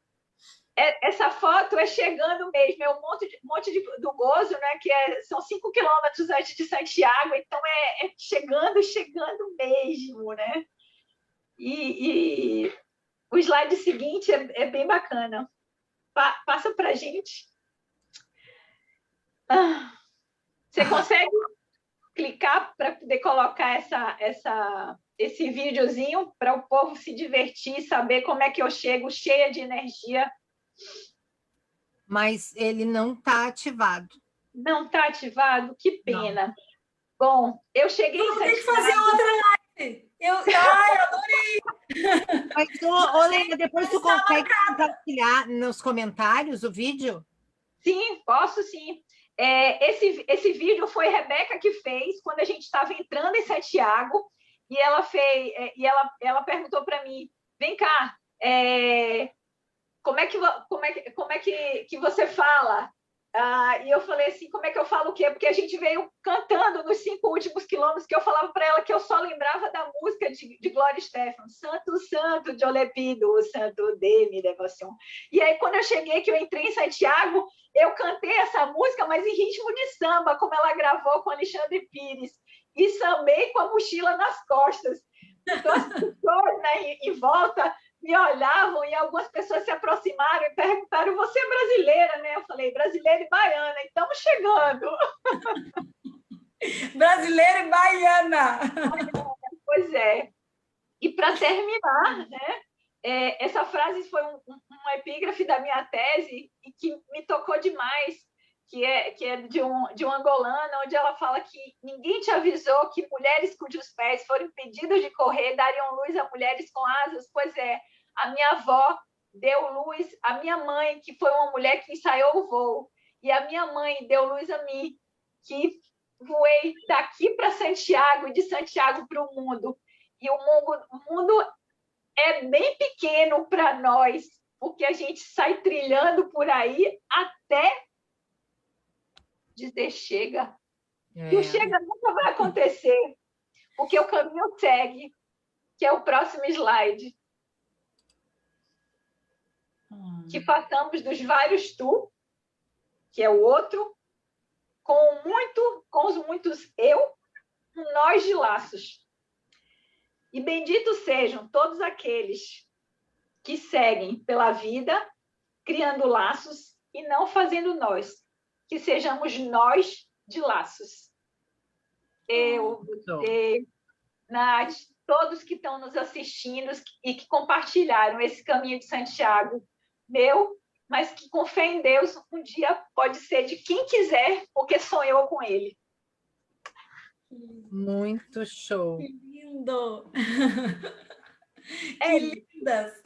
Essa foto é chegando mesmo, é um monte do Gozo, né? Que são 5 quilômetros antes de Santiago, então é chegando mesmo, né? E o slide seguinte é bem bacana. Passa para a gente. Você consegue clicar para poder colocar esse videozinho para o povo se divertir, saber como é que eu chego cheia de energia? Mas ele não está ativado. Não está ativado? Que pena. Não. Bom, eu cheguei em Santiago. Tem que fazer outra live. Eu adorei. Mas, Leila, depois tu consegue compartilhar nos comentários o vídeo? Sim, posso sim. Esse vídeo foi a Rebeca que fez quando a gente estava entrando em Santiago e ela perguntou para mim, vem cá, como é que você fala? E eu falei assim, como é que eu falo o quê? Porque a gente veio cantando nos 5 últimos quilômetros, que eu falava para ela que eu só lembrava da música de Glória Estefan, Santo, Santo, eu le pido, Santo de mi devoção. E aí, quando eu cheguei, que eu entrei em Santiago, eu cantei essa música, mas em ritmo de samba, como ela gravou com Alexandre Pires, e sambei com a mochila nas costas. Então, as pessoas, né, em volta me olhavam e algumas pessoas se aproximaram e perguntaram, você é brasileira, né? Eu falei, brasileira e baiana, e estamos chegando. Brasileira e baiana. Pois é. E para terminar, né? Essa frase foi uma epígrafe da minha tese e que me tocou demais, que é de um angolano, onde ela fala que ninguém te avisou que mulheres cujos pés foram impedidos de correr dariam luz a mulheres com asas. Pois é, a minha avó deu luz à minha mãe, que foi uma mulher que ensaiou o voo, e a minha mãe deu luz a mim, que voei daqui para Santiago e de Santiago para o mundo. E o mundo é bem pequeno para nós, porque a gente sai trilhando por aí até dizer chega. E o chega nunca vai acontecer, porque o caminho segue, que é o próximo slide. Que façamos dos vários tu, que é o outro, com os muitos eu, um nós de laços. E benditos sejam todos aqueles que seguem pela vida, criando laços e não fazendo nós, que sejamos nós de laços. Eu, você, Nath, todos que estão nos assistindo e que compartilharam esse caminho de Santiago, meu, mas que com fé em Deus, um dia pode ser de quem quiser, porque sonhou com ele. Muito show. Que lindo! Que lindas!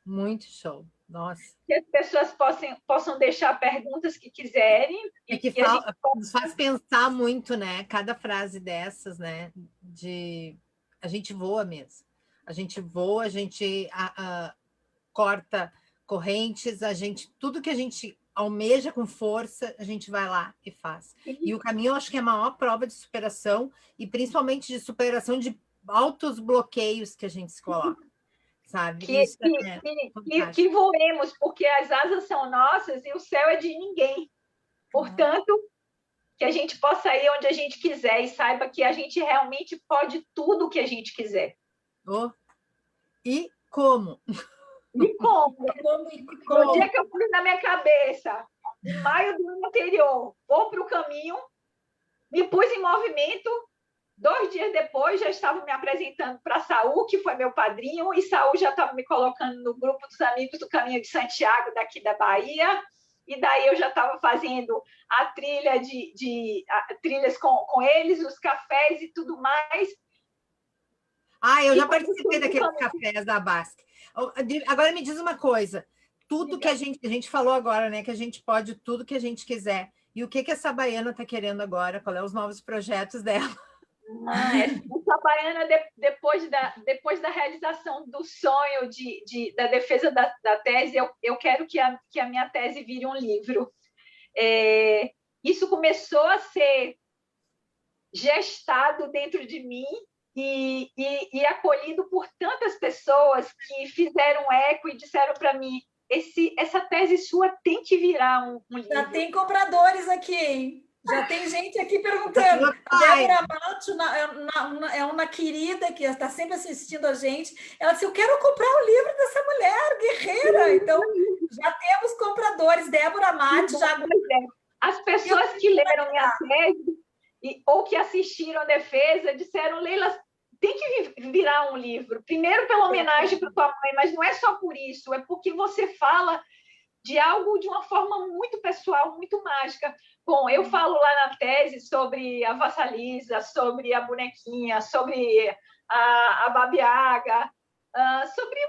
Muito show. Nossa. Que as pessoas possam deixar perguntas que quiserem. Nos faz pensar muito, né? Cada frase dessas, né? A gente voa mesmo. A gente voa, a gente corta correntes, tudo que a gente almeja com força, a gente vai lá e faz. E o caminho, eu acho que é a maior prova de superação, e principalmente de superação de altos bloqueios que a gente se coloca. Sabe? Que voemos, porque as asas são nossas e o céu é de ninguém. Portanto, que a gente possa ir onde a gente quiser e saiba que a gente realmente pode tudo o que a gente quiser. E como? E como? No dia que eu pus na minha cabeça, em maio do ano anterior, vou para o caminho, me pus em movimento. 2 dias depois, já estava me apresentando para Saul, que foi meu padrinho, e Saul já estava me colocando no grupo dos amigos do Caminho de Santiago, daqui da Bahia, e daí eu já estava fazendo a trilha trilhas com eles, os cafés e tudo mais. Eu já participei daqueles cafés da Basque. Agora me diz uma coisa, tudo que a gente falou agora, né, que a gente pode tudo que a gente quiser, e o que essa baiana está querendo agora? Qual é os novos projetos dela? Essa baiana, depois da realização do sonho da defesa da tese, eu quero que a minha tese vire um livro. Isso começou a ser gestado dentro de mim e acolhido por tantas pessoas que fizeram eco e disseram para mim: essa tese sua tem que virar um livro. Já tem compradores aqui, hein? Já tem gente aqui perguntando. A Débora Mato é uma querida que está sempre assistindo a gente. Ela disse: eu quero comprar o livro dessa mulher guerreira. Então, já temos compradores. Débora Mato já... As pessoas que leram minha tese ou que assistiram a defesa disseram: Leila, tem que virar um livro. Primeiro pela homenagem para tua mãe, mas não é só por isso. É porque você fala de algo de uma forma muito pessoal, muito mágica. Bom, eu falo lá na tese sobre a Vassalisa, sobre a bonequinha, sobre a Babiaga, sobre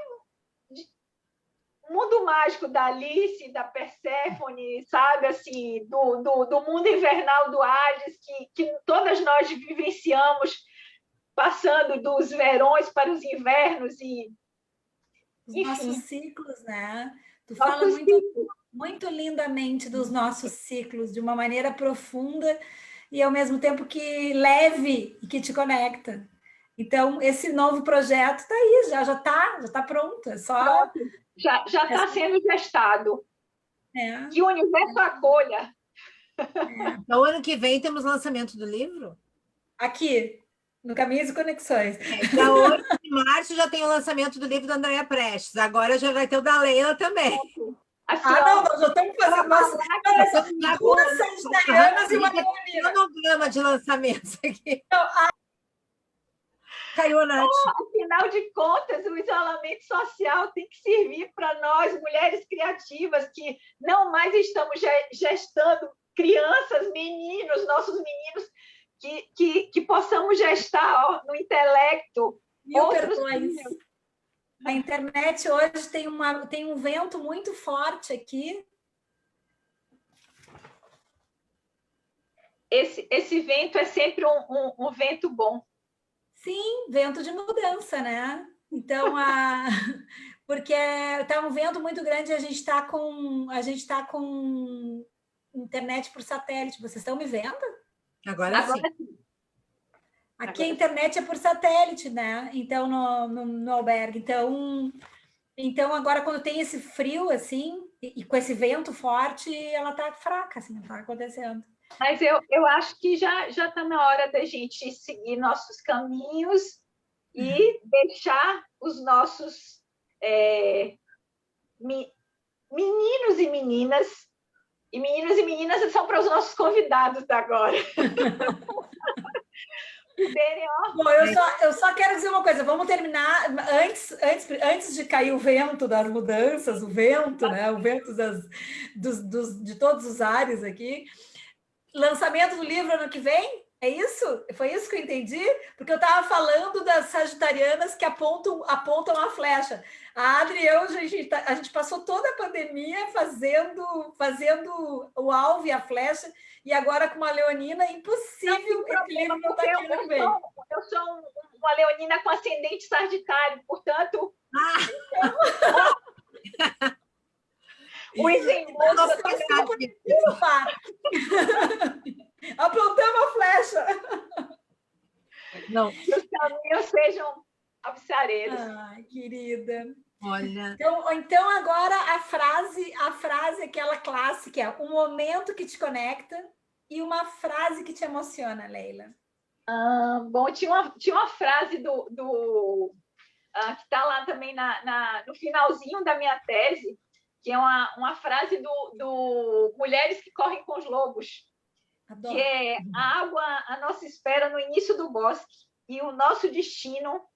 o mundo mágico da Alice, da Perséfone, sabe, assim, do mundo invernal do Hades, que todas nós vivenciamos, passando dos verões para os invernos e os nossos ciclos, né? Tu fala muito lindamente dos nossos ciclos, de uma maneira profunda e, ao mesmo tempo, que leve e que te conecta. Então, esse novo projeto está aí, já está pronto. É só... Já está sendo gestado. Que o universo acolha. Então, ano que vem, temos lançamento do livro? Aqui, no Caminhos e Conexões. Dia 8 de março já tem o lançamento do livro da Andréa Prestes. Agora já vai ter o da Leila também. Assim, não, nós já estamos fazendo duas sagitarianas e uma leonina. Cronograma de lançamentos aqui. Caiu a Nath. Afinal de contas, o isolamento social tem que servir para nós, mulheres criativas, que não mais estamos gestando crianças, meninos, nossos meninos, que possamos gestar no intelecto. A internet hoje tem um vento muito forte aqui. Esse vento é sempre um vento bom. Sim, vento de mudança, né? Então, porque está um vento muito grande e a gente está com internet por satélite. Vocês estão me vendo? Agora sim. Aqui a internet é por satélite, né? Então, no albergue. Então, agora, quando tem esse frio, assim, e com esse vento forte, ela está fraca, assim, não está acontecendo. Mas eu acho que já está na hora da gente seguir nossos caminhos e deixar os nossos meninos e meninas são para os nossos convidados agora. Bom, eu só quero dizer uma coisa, vamos terminar antes de cair o vento das mudanças, o vento, né? O vento de todos os ares aqui. Lançamento do livro ano que vem? É isso? Foi isso que eu entendi? Porque eu estava falando das sagitarianas que apontam a flecha. A Adri e eu, a gente passou toda a pandemia fazendo o alvo e a flecha, e agora com uma leonina, impossível esse livro não estar aqui ano que vem. Eu sou uma leonina com ascendente sagitário, portanto... Aprontamos a flecha. Não. Que os caminhos sejam alvissareiros. Ai, querida. Olha. Então agora a frase aquela clássica é um momento que te conecta e uma frase que te emociona, Leila. Bom, tinha uma frase que está lá também no finalzinho da minha tese, que é uma frase do Mulheres que Correm com os Lobos. Adoro. Que é: a água à nossa espera no início do bosque e o nosso destino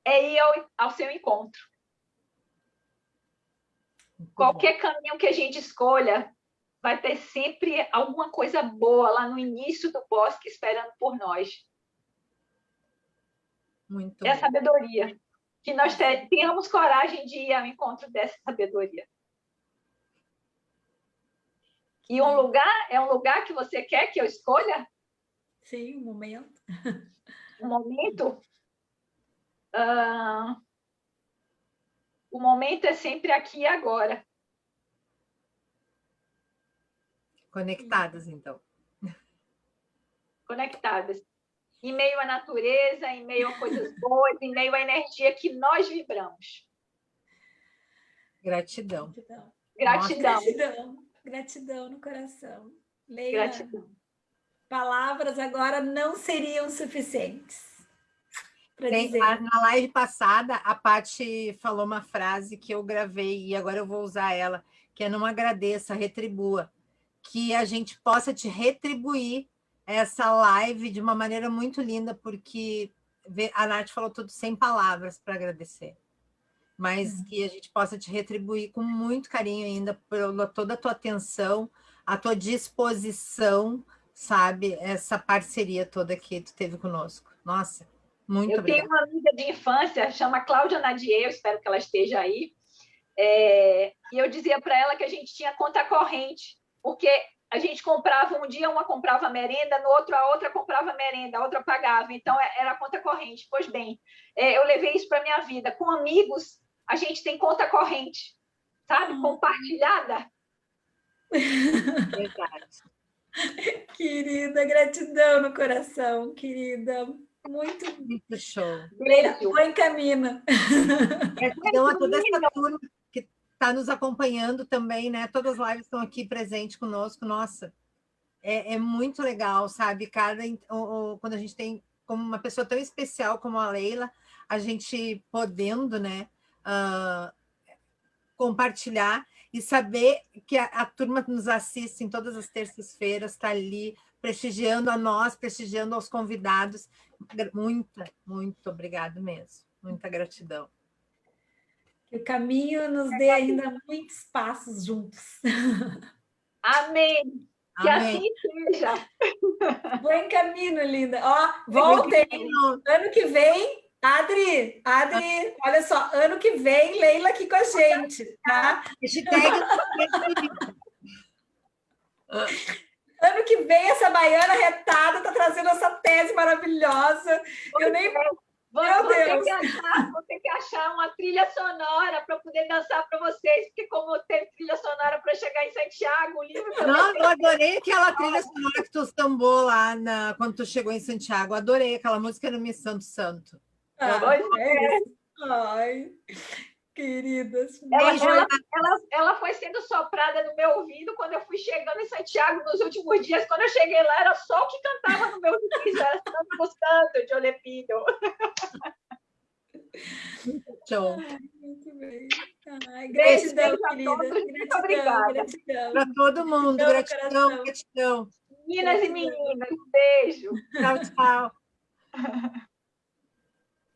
é ir ao seu encontro. Qualquer caminho que a gente escolha, vai ter sempre alguma coisa boa lá no início do bosque esperando por nós. Muito é a sabedoria. Que nós tenhamos coragem de ir ao encontro dessa sabedoria. E é um lugar que você quer que eu escolha? Sim, um momento. Um momento? Ah, o momento é sempre aqui e agora. Conectadas, então. Conectadas. Em meio à natureza, em meio a coisas boas, em meio à energia que nós vibramos. Gratidão. Gratidão. Gratidão. Gratidão no coração. Leila, Gratidão. palavras agora não seriam suficientes para dizer. Na live passada, a Paty falou uma frase que eu gravei e agora eu vou usar ela, que é: não agradeça, retribua. Que a gente possa te retribuir essa live de uma maneira muito linda, porque a Nath falou tudo sem palavras para agradecer, mas que a gente possa te retribuir com muito carinho ainda por toda a tua atenção, a tua disposição, sabe? Essa parceria toda que tu teve conosco. Nossa, muito obrigada. Eu tenho uma amiga de infância, chama Cláudia Nadier, eu espero que ela esteja aí, e eu dizia para ela que a gente tinha conta corrente, porque a gente comprava, um dia uma comprava merenda, no outro a outra comprava merenda, a outra pagava, então era a conta corrente. Pois bem, eu levei isso para a minha vida. Com amigos, a gente tem conta corrente, sabe? Compartilhada. Verdade. Querida, gratidão no coração, querida. Muito show. Leila, põe caminho. Gratidão a toda essa turma que está nos acompanhando também, né? Todas as lives estão aqui presentes conosco. Nossa, é muito legal, sabe? Quando a gente tem como uma pessoa tão especial como a Leila, a gente podendo, né, compartilhar e saber que a turma que nos assiste em todas as terças-feiras está ali prestigiando a nós, prestigiando aos convidados. Muito obrigado mesmo. Muita gratidão. Que o caminho nos dê ainda muitos passos juntos. Amém. Que Amém. assim seja. Bom caminho, linda. Ó, voltem. Ano que vem, Adri, olha só, ano que vem, Leila aqui com a gente, tá? Ano que vem, essa baiana retada tá trazendo essa tese maravilhosa. Eu nem... Vou ter que achar uma trilha sonora para poder dançar para vocês, porque como teve trilha sonora para chegar em Santiago, o livro... Não, eu adorei aquela trilha sonora que tu sambou lá quando tu chegou em Santiago. Adorei aquela música no Missão do Santo. Ai, queridas. Ela foi sendo soprada no meu ouvido quando eu fui chegando em Santiago nos últimos dias. Quando eu cheguei lá, era só o que cantava no meu ouvido, era Santo Santo de Olepido. Show. Muito bem. Gratidão, querida. Muito obrigada. Gratidão. Para todo mundo. Gratidão. Meninas e meninas, um beijo. Tchau, tchau.